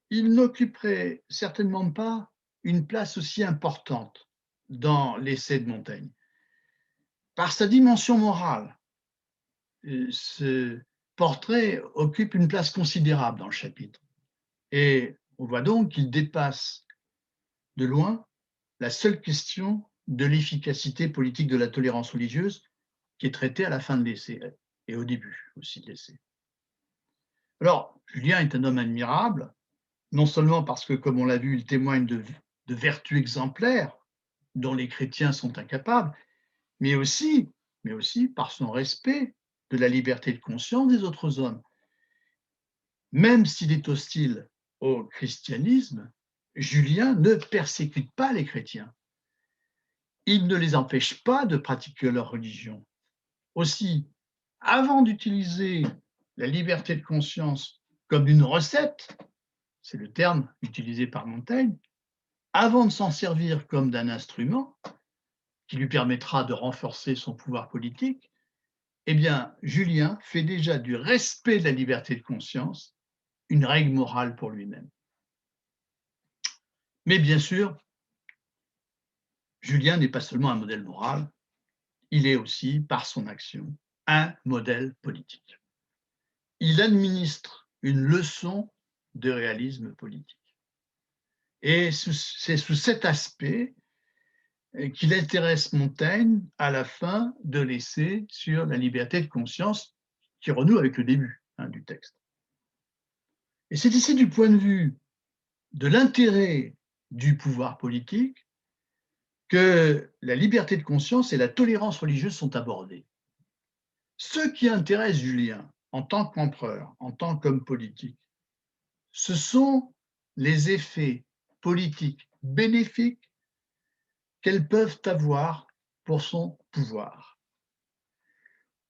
il n'occuperait certainement pas une place aussi importante dans l'essai de Montaigne. Par sa dimension morale, ce portrait occupe une place considérable dans le chapitre. Et on voit donc qu'il dépasse de loin la seule question de l'efficacité politique de la tolérance religieuse qui est traitée à la fin de l'essai et au début aussi de l'essai. Alors, Julien est un homme admirable, non seulement parce que, comme on l'a vu, il témoigne de vertus exemplaires dont les chrétiens sont incapables, mais aussi par son respect de la liberté de conscience des autres hommes. Même s'il est hostile au christianisme, Julien ne persécute pas les chrétiens. Il ne les empêche pas de pratiquer leur religion. Aussi, avant d'utiliser la liberté de conscience comme une recette, c'est le terme utilisé par Montaigne, avant de s'en servir comme d'un instrument qui lui permettra de renforcer son pouvoir politique, eh bien, Julien fait déjà du respect de la liberté de conscience une règle morale pour lui-même. Mais bien sûr, Julien n'est pas seulement un modèle moral, il est aussi, par son action, un modèle politique. Il administre une leçon de réalisme politique. Et c'est sous cet aspect qu'il intéresse Montaigne à la fin de l'essai sur la liberté de conscience qui renoue avec le début du texte. Et c'est ici du point de vue de l'intérêt du pouvoir politique que la liberté de conscience et la tolérance religieuse sont abordées. Ce qui intéresse Julien en tant qu'empereur, en tant qu'homme politique, ce sont les effets politiques bénéfiques qu'elles peuvent avoir pour son pouvoir.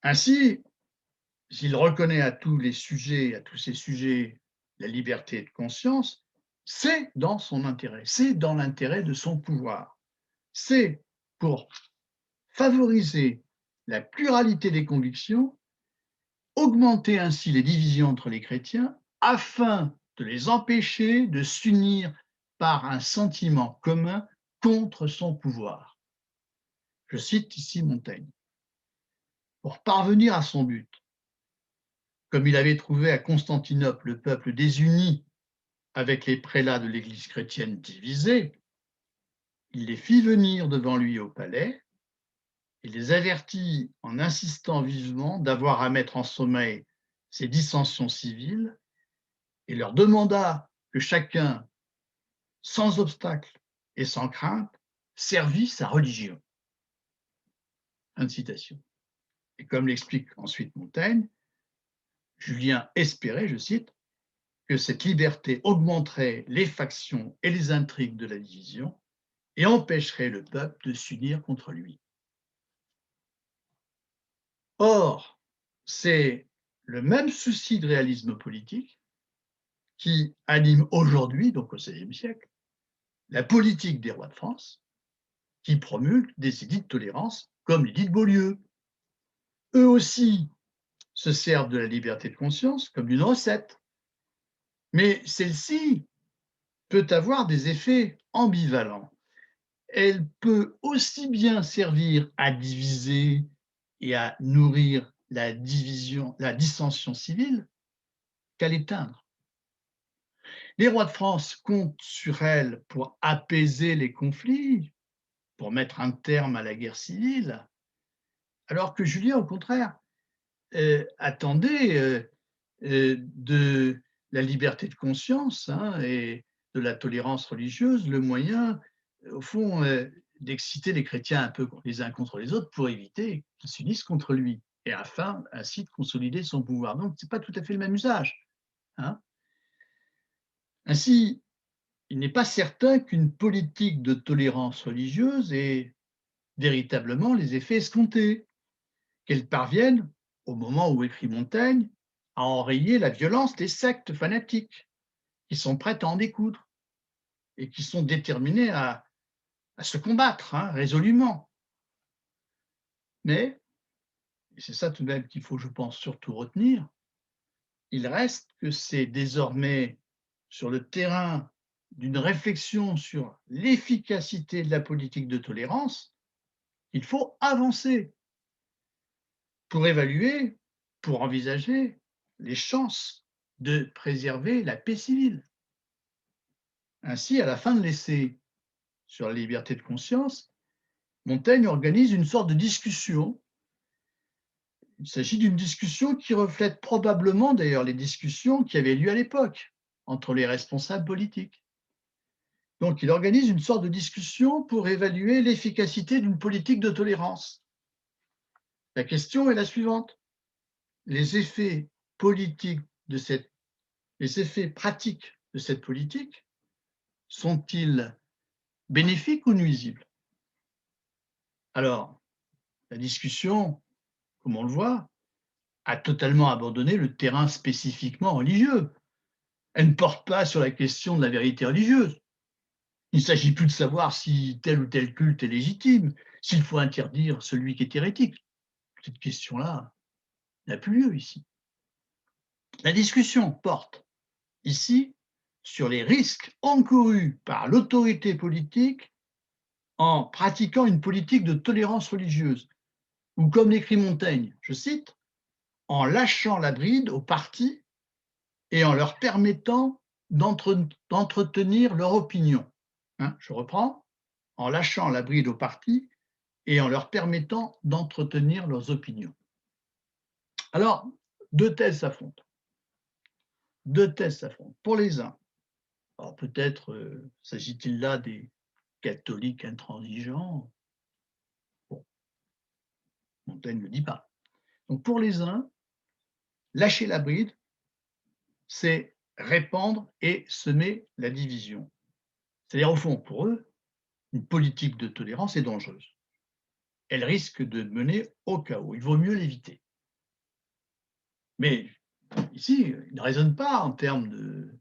Ainsi, s'il reconnaît à tous ces sujets, la liberté de conscience, c'est dans son intérêt, c'est dans l'intérêt de son pouvoir. C'est pour favoriser la pluralité des convictions, augmenter ainsi les divisions entre les chrétiens, afin de les empêcher de s'unir par un sentiment commun contre son pouvoir. Je cite ici Montaigne. Pour parvenir à son but, comme il avait trouvé à Constantinople le peuple désuni avec les prélats de l'Église chrétienne divisés, il les fit venir devant lui au palais et les avertit en insistant vivement d'avoir à mettre en sommeil ces dissensions civiles et leur demanda que chacun, sans obstacle et sans crainte, servît sa religion. Fin de citation. Et comme l'explique ensuite Montaigne, Julien espérait, je cite, que cette liberté augmenterait les factions et les intrigues de la division et empêcherait le peuple de s'unir contre lui. Or, c'est le même souci de réalisme politique qui anime aujourd'hui, donc au XVIe siècle, la politique des rois de France, qui promulguent des édits de tolérance comme l'édit de Beaulieu. Eux aussi se servent de la liberté de conscience comme d'une recette, mais celle-ci peut avoir des effets ambivalents. Elle peut aussi bien servir à diviser et à nourrir la division, la dissension civile, qu'à l'éteindre. Les rois de France comptent sur elle pour apaiser les conflits, pour mettre un terme à la guerre civile, alors que Julien, au contraire, attendait de la liberté de conscience, hein, et de la tolérance religieuse le moyen, au fond, d'exciter les chrétiens un peu les uns contre les autres pour éviter qu'ils s'unissent contre lui et afin ainsi de consolider son pouvoir. Donc, ce n'est pas tout à fait le même usage. Hein. Ainsi, il n'est pas certain qu'une politique de tolérance religieuse ait véritablement les effets escomptés, qu'elle parvienne, au moment où écrit Montaigne, à enrayer la violence des sectes fanatiques qui sont prêtes à en découdre et qui sont déterminées à se combattre, hein, résolument. Mais, et c'est ça tout de même qu'il faut, je pense, surtout retenir, il reste que c'est désormais sur le terrain d'une réflexion sur l'efficacité de la politique de tolérance qu'il faut avancer pour évaluer, pour envisager les chances de préserver la paix civile. Ainsi, à la fin de l'essai sur la liberté de conscience, Montaigne organise une sorte de discussion. Il s'agit d'une discussion qui reflète probablement d'ailleurs les discussions qui avaient lieu à l'époque entre les responsables politiques. Donc, il organise une sorte de discussion pour évaluer l'efficacité d'une politique de tolérance. La question est la suivante. Les effets politiques de cette, les effets pratiques de cette politique sont-ils bénéfiques ou nuisibles? Alors, la discussion, comme on le voit, a totalement abandonné le terrain spécifiquement religieux. Elle ne porte pas sur la question de la vérité religieuse. Il ne s'agit plus de savoir si tel ou tel culte est légitime, s'il faut interdire celui qui est hérétique. Cette question-là n'a plus lieu ici. La discussion porte ici sur les risques encourus par l'autorité politique en pratiquant une politique de tolérance religieuse, ou comme l'écrit Montaigne, je cite, en lâchant la bride aux partis et en leur permettant d'entretenir leur opinion. Hein, je reprends, en lâchant la bride aux partis et en leur permettant d'entretenir leurs opinions. Alors, deux thèses s'affrontent. Deux thèses s'affrontent. Pour les uns, alors peut-être s'agit-il là des catholiques intransigeants. Bon, Montaigne ne le dit pas. Donc pour les uns, lâcher la bride, c'est répandre et semer la division. C'est-à-dire, au fond, pour eux, une politique de tolérance est dangereuse. Elle risque de mener au chaos. Il vaut mieux l'éviter. Mais ici, il ne raisonne pas en termes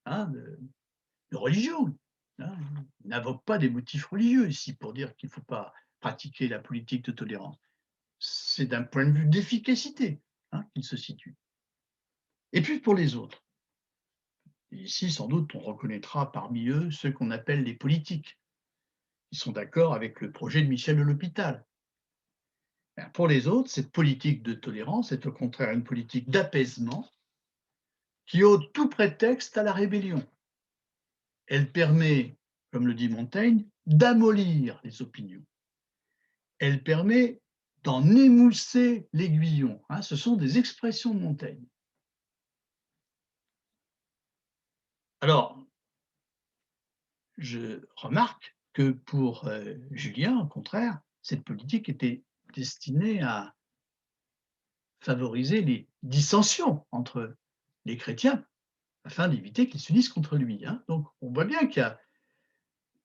hein, de religion. Hein. Il n'invoque pas des motifs religieux ici pour dire qu'il ne faut pas pratiquer la politique de tolérance. C'est d'un point de vue d'efficacité, hein, qu'il se situe. Et puis pour les autres, et ici sans doute on reconnaîtra parmi eux ceux qu'on appelle les politiques, qui sont d'accord avec le projet de Michel de l'Hôpital. Pour les autres, cette politique de tolérance est au contraire une politique d'apaisement qui ôte tout prétexte à la rébellion. Elle permet, comme le dit Montaigne, d'amollir les opinions. Elle permet d'en émousser l'aiguillon. Hein, ce sont des expressions de Montaigne. Alors, je remarque que pour Julien, au contraire, cette politique était destinée à favoriser les dissensions entre les chrétiens, afin d'éviter qu'ils s'unissent contre lui, hein. Donc on voit bien qu'il y a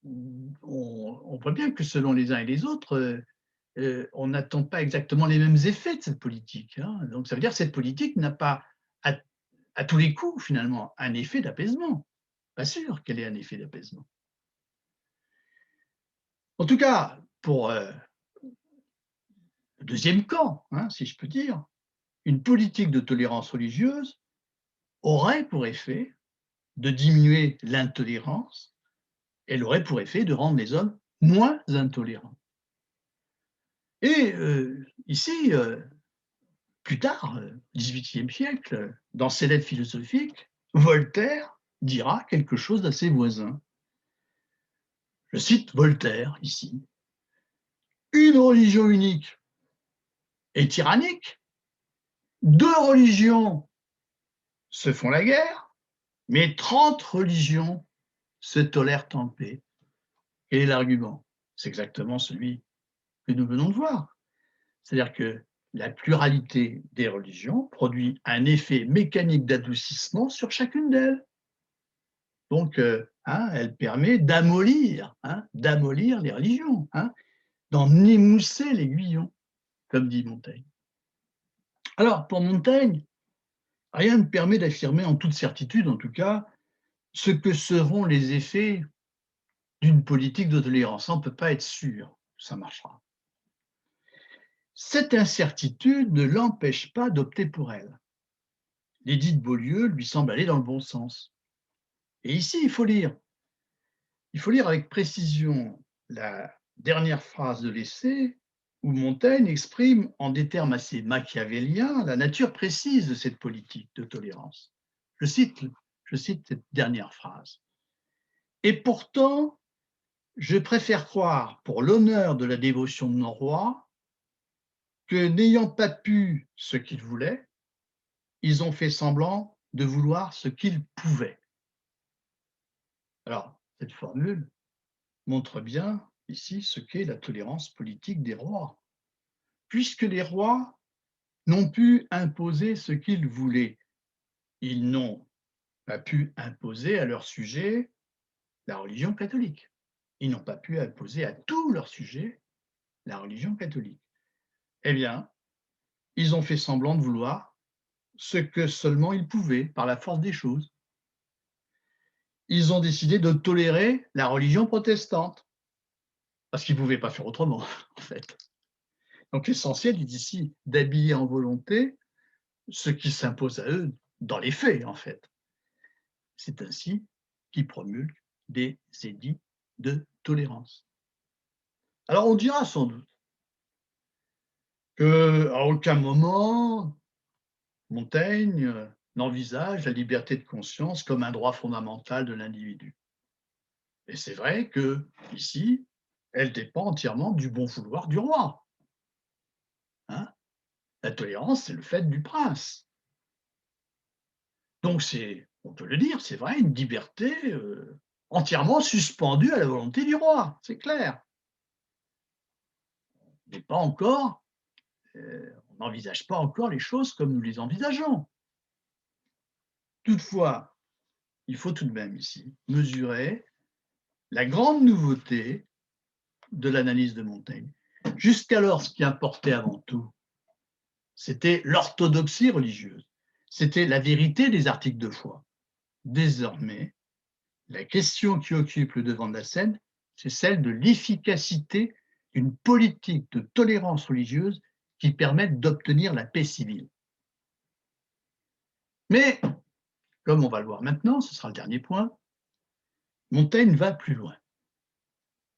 on voit bien que selon les uns et les autres, on n'attend pas exactement les mêmes effets de cette politique, hein. Donc ça veut dire que cette politique n'a pas à tous les coups, finalement, un effet d'apaisement. Pas sûr qu'elle ait un effet d'apaisement. En tout cas, pour, le 2e camp, hein, si je peux dire, une politique de tolérance religieuse aurait pour effet de diminuer l'intolérance, elle aurait pour effet de rendre les hommes moins intolérants. Et ici, plus tard, 18e siècle, dans ses lettres philosophiques, Voltaire dira quelque chose d'assez voisin. Je cite Voltaire ici: «Une religion unique est tyrannique, 2 religions se font la guerre, mais 30 religions se tolèrent en paix». Quel est l'argument? C'est exactement celui que nous venons de voir. C'est-à-dire que la pluralité des religions produit un effet mécanique d'adoucissement sur chacune d'elles. Donc, hein, elle permet d'amollir, hein, d'amollir les religions, hein, d'en émousser l'aiguillon, comme dit Montaigne. Alors, pour Montaigne, rien ne permet d'affirmer en toute certitude, en tout cas, ce que seront les effets d'une politique de tolérance. On ne peut pas être sûr que ça marchera. Cette incertitude ne l'empêche pas d'opter pour elle. L'édit de Beaulieu lui semble aller dans le bon sens. Et ici, il faut lire avec précision la dernière phrase de l'essai où Montaigne exprime en des termes assez machiavéliens la nature précise de cette politique de tolérance. Je cite, je cite cette dernière phrase. Et pourtant, je préfère croire, pour l'honneur de la dévotion de nos rois, que n'ayant pas pu ce qu'ils voulaient, ils ont fait semblant de vouloir ce qu'ils pouvaient. Alors, cette formule montre bien ici ce qu'est la tolérance politique des rois, puisque les rois n'ont pu imposer ce qu'ils voulaient. Ils n'ont pas pu imposer à leur sujet la religion catholique. Ils n'ont pas pu imposer à tous leurs sujets la religion catholique. Eh bien, ils ont fait semblant de vouloir ce que seulement ils pouvaient par la force des choses. Ils ont décidé de tolérer la religion protestante parce qu'ils ne pouvaient pas faire autrement, en fait. Donc l'essentiel est ici d'habiller en volonté ce qui s'impose à eux dans les faits, en fait. C'est ainsi qu'ils promulguent des édits de tolérance. Alors on dira sans doute qu'à aucun moment Montaigne n'envisage la liberté de conscience comme un droit fondamental de l'individu. Et c'est vrai que ici, elle dépend entièrement du bon vouloir du roi, hein. La tolérance, c'est le fait du prince. Donc c'est, on peut le dire, c'est vrai, une liberté entièrement suspendue à la volonté du roi, c'est clair. Mais pas encore, on n'envisage pas encore les choses comme nous les envisageons. Toutefois, il faut tout de même ici mesurer la grande nouveauté de l'analyse de Montaigne. Jusqu'alors, ce qui importait avant tout, c'était l'orthodoxie religieuse, c'était la vérité des articles de foi. Désormais, la question qui occupe le devant de la scène, c'est celle de l'efficacité d'une politique de tolérance religieuse qui permette d'obtenir la paix civile. Mais, comme on va le voir maintenant, ce sera le dernier point, Montaigne va plus loin.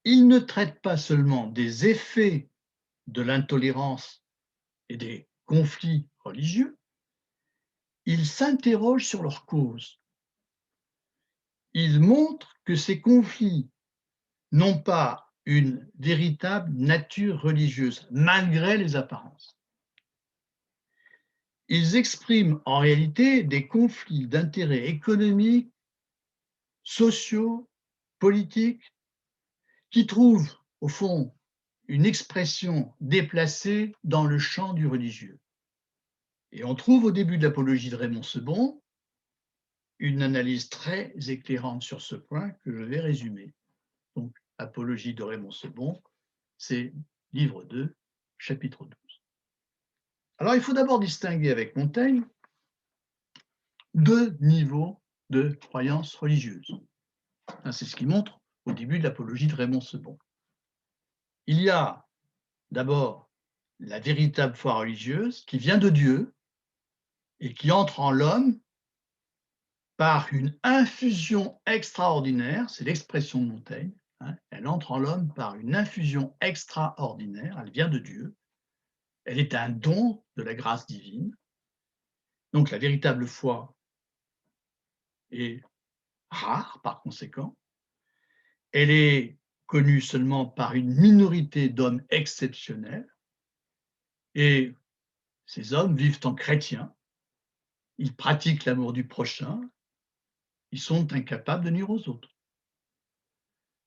Il ne traite pas seulement des effets de l'intolérance et des conflits religieux, il s'interroge sur leurs causes. Il montre que ces conflits n'ont pas une véritable nature religieuse, malgré les apparences. Ils expriment en réalité des conflits d'intérêts économiques, sociaux, politiques, qui trouvent, au fond, une expression déplacée dans le champ du religieux. Et on trouve au début de l'apologie de Raymond Sebond une analyse très éclairante sur ce point que je vais résumer. Donc, Apologie de Raymond Sebon, c'est livre 2, chapitre 12. Alors, il faut d'abord distinguer avec Montaigne deux niveaux de croyances religieuses. C'est ce qu'il montre au début de l'Apologie de Raymond Sebon. Il y a d'abord la véritable foi religieuse qui vient de Dieu et qui entre en l'homme par une infusion extraordinaire, c'est l'expression de Montaigne, elle entre en l'homme par une infusion extraordinaire, elle vient de Dieu, elle est un don de la grâce divine. Donc la véritable foi est rare par conséquent, elle est connue seulement par une minorité d'hommes exceptionnels, et ces hommes vivent en chrétiens, ils pratiquent l'amour du prochain, ils sont incapables de nuire aux autres.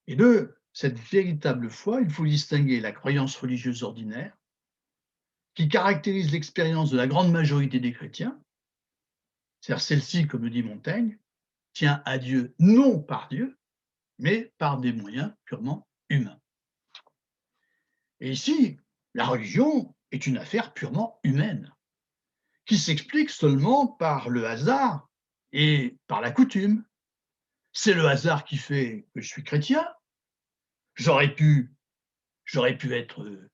Et de cette véritable foi, il faut distinguer la croyance religieuse ordinaire, qui caractérise l'expérience de la grande majorité des chrétiens, c'est-à-dire celle-ci, comme le dit Montaigne, tient à Dieu non par Dieu, mais par des moyens purement humains. Et ici, la religion est une affaire purement humaine, qui s'explique seulement par le hasard et par la coutume. C'est le hasard qui fait que je suis chrétien. J'aurais pu être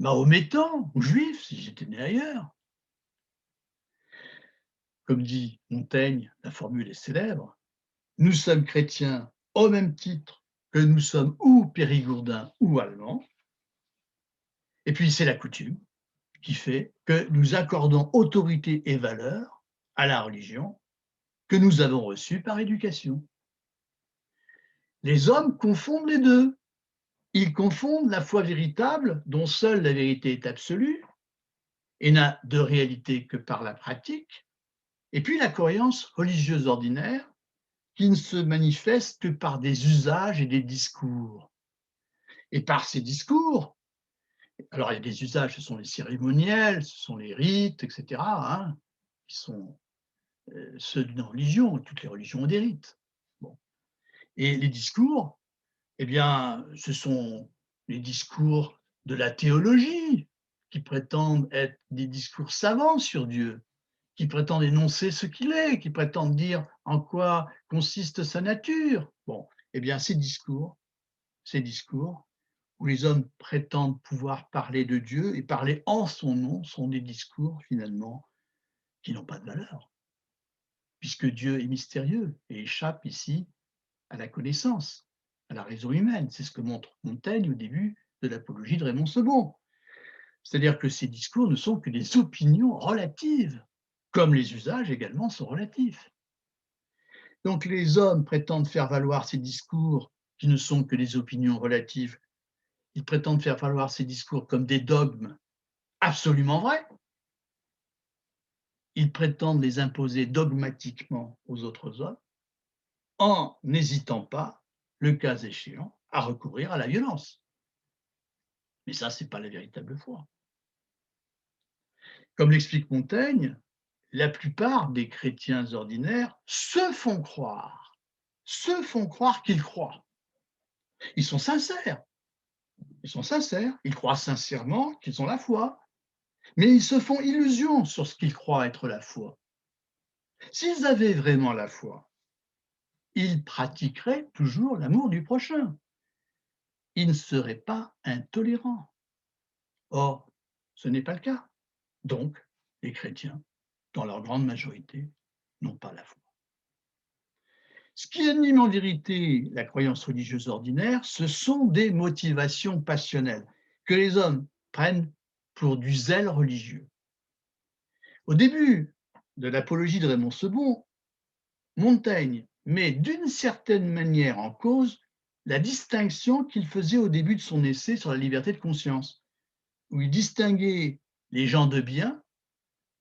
mahométan ou juif si j'étais né ailleurs. Comme dit Montaigne, la formule est célèbre, nous sommes chrétiens au même titre que nous sommes ou périgourdins ou allemands. Et puis c'est la coutume qui fait que nous accordons autorité et valeur à la religion que nous avons reçue par éducation. Les hommes confondent les deux. Ils confondent la foi véritable, dont seule la vérité est absolue et n'a de réalité que par la pratique, et puis la croyance religieuse ordinaire, qui ne se manifeste que par des usages et des discours. Et par ces discours, alors il y a des usages, ce sont les cérémoniels, ce sont les rites, etc., qui sont ceux d'une religion, toutes les religions ont des rites. Bon. Et les discours, eh bien, ce sont les discours de la théologie, qui prétendent être des discours savants sur Dieu, qui prétendent énoncer ce qu'il est, qui prétendent dire en quoi consiste sa nature. Bon, eh bien, ces discours où les hommes prétendent pouvoir parler de Dieu et parler en son nom sont des discours, finalement, qui n'ont pas de valeur, puisque Dieu est mystérieux et échappe ici à la connaissance, à la raison humaine. C'est ce que montre Montaigne au début de l'Apologie de Raymond Sebon. C'est-à-dire que ces discours ne sont que des opinions relatives, comme les usages également sont relatifs. Donc les hommes prétendent faire valoir ces discours qui ne sont que des opinions relatives. Ils prétendent faire valoir ces discours comme des dogmes absolument vrais. Ils prétendent les imposer dogmatiquement aux autres hommes en n'hésitant pas, le cas échéant, à recourir à la violence. Mais ça, ce n'est pas la véritable foi. Comme l'explique Montaigne, la plupart des chrétiens ordinaires se font croire qu'ils croient. Ils sont sincères, ils croient sincèrement qu'ils ont la foi, mais ils se font illusion sur ce qu'ils croient être la foi. S'ils avaient vraiment la foi, ils pratiqueraient toujours l'amour du prochain. Ils ne seraient pas intolérants. Or, ce n'est pas le cas. Donc, les chrétiens, dans leur grande majorité, n'ont pas la foi. Ce qui anime en vérité la croyance religieuse ordinaire, ce sont des motivations passionnelles que les hommes prennent pour du zèle religieux. Au début de l'Apologie de Raymond Sebon, Montaigne met d'une certaine manière en cause la distinction qu'il faisait au début de son essai sur la liberté de conscience, où il distinguait les gens de bien,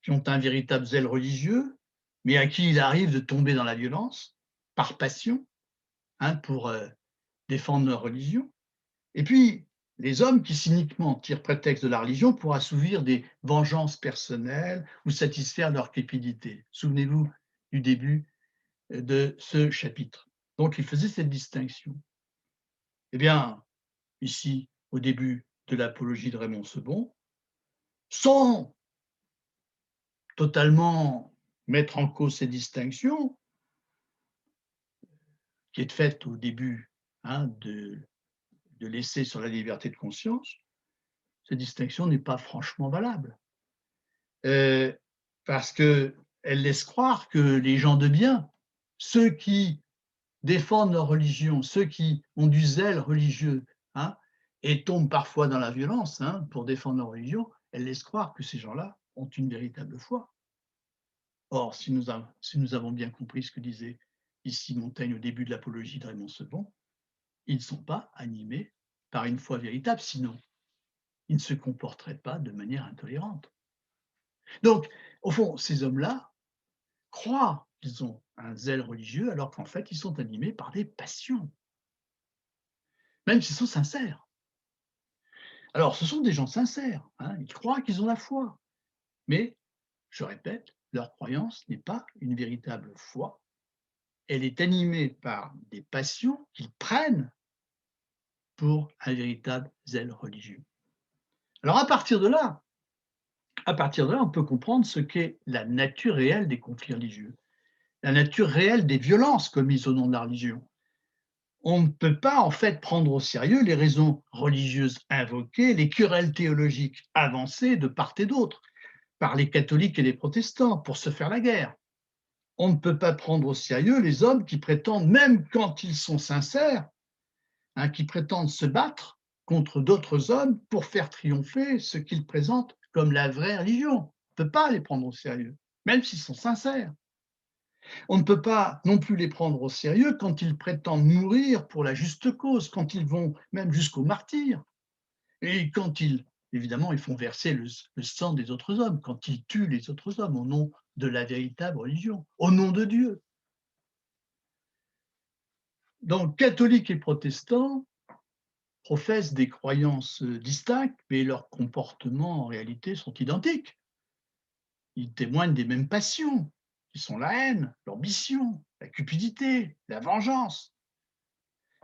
qui ont un véritable zèle religieux, mais à qui il arrive de tomber dans la violence, par passion, pour défendre leur religion. Et puis, les hommes qui cyniquement tirent prétexte de la religion pour assouvir des vengeances personnelles ou satisfaire leur cupidité. Souvenez-vous du début de ce chapitre. Donc, il faisait cette distinction. Eh bien, ici, au début de l'apologie de Raymond Sebon, sans totalement mettre en cause ces distinctions, qui est faite au début de l'essai sur la liberté de conscience, cette distinction n'est pas franchement valable. Parce qu'elle laisse croire que les gens de bien, ceux qui défendent leur religion, ceux qui ont du zèle religieux, hein, et tombent parfois dans la violence pour défendre leur religion, elle laisse croire que ces gens-là ont une véritable foi. Or, si nous avons bien compris ce que disait ici Montaigne au début de l'apologie de Raymond Sebon, ils ne sont pas animés par une foi véritable, sinon ils ne se comporteraient pas de manière intolérante. Donc, au fond, ces hommes-là croient qu'ils ont un zèle religieux alors qu'en fait, ils sont animés par des passions, même s'ils sont sincères. Alors, ce sont des gens sincères, ils croient qu'ils ont la foi, mais, je répète, leur croyance n'est pas une véritable foi, elle est animée par des passions qu'ils prennent pour un véritable zèle religieux. Alors, à partir de là, on peut comprendre ce qu'est la nature réelle des conflits religieux, la nature réelle des violences commises au nom de la religion. On ne peut pas en fait prendre au sérieux les raisons religieuses invoquées, les querelles théologiques avancées de part et d'autre par les catholiques et les protestants pour se faire la guerre. On ne peut pas prendre au sérieux les hommes qui prétendent, même quand ils sont sincères, qui prétendent se battre contre d'autres hommes pour faire triompher ce qu'ils présentent comme la vraie religion. On ne peut pas les prendre au sérieux, même s'ils sont sincères. On ne peut pas non plus les prendre au sérieux quand ils prétendent mourir pour la juste cause, quand ils vont même jusqu'au martyre, et quand évidemment, ils font verser le sang des autres hommes, quand ils tuent les autres hommes au nom de la véritable religion, au nom de Dieu. Donc, catholiques et protestants professent des croyances distinctes, mais leurs comportements en réalité sont identiques. Ils témoignent des mêmes passions, qui sont la haine, l'ambition, la cupidité, la vengeance.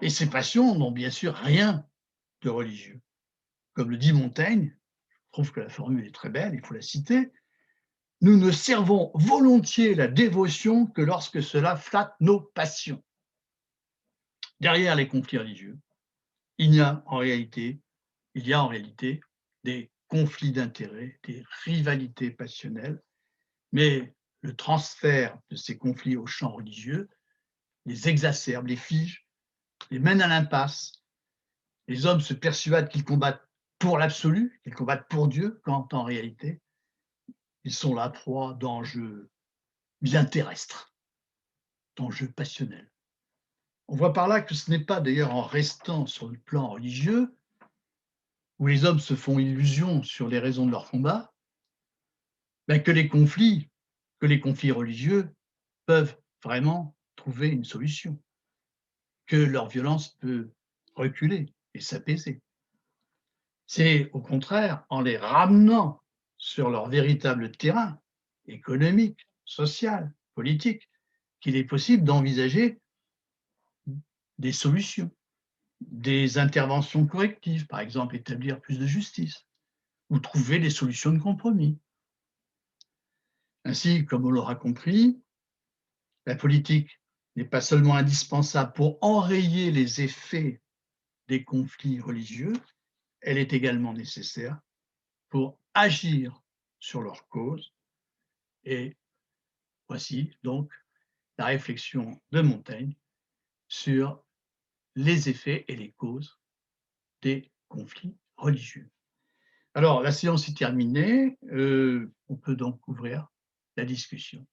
Et ces passions n'ont bien sûr rien de religieux. Comme le dit Montaigne, je trouve que la formule est très belle, il faut la citer, nous ne servons volontiers la dévotion que lorsque cela flatte nos passions. Derrière les conflits religieux, il y a en réalité des conflits d'intérêts, des rivalités passionnelles, mais le transfert de ces conflits au champ religieux les exacerbe, les fige, les mène à l'impasse. Les hommes se persuadent qu'ils combattent pour l'absolu, qu'ils combattent pour Dieu, quand en réalité, ils sont la proie d'enjeux bien terrestres, d'enjeux passionnels. On voit par là que ce n'est pas d'ailleurs en restant sur le plan religieux, où les hommes se font illusion sur les raisons de leur combat, que les conflits religieux peuvent vraiment trouver une solution, que leur violence peut reculer et s'apaiser. C'est au contraire en les ramenant sur leur véritable terrain économique, social, politique, qu'il est possible d'envisager des solutions, des interventions correctives, par exemple établir plus de justice ou trouver des solutions de compromis. Ainsi, comme on l'aura compris, la politique n'est pas seulement indispensable pour enrayer les effets des conflits religieux, elle est également nécessaire pour agir sur leur cause. Et voici donc la réflexion de Montaigne sur les effets et les causes des conflits religieux. Alors, la séance est terminée, on peut donc ouvrir la discussion.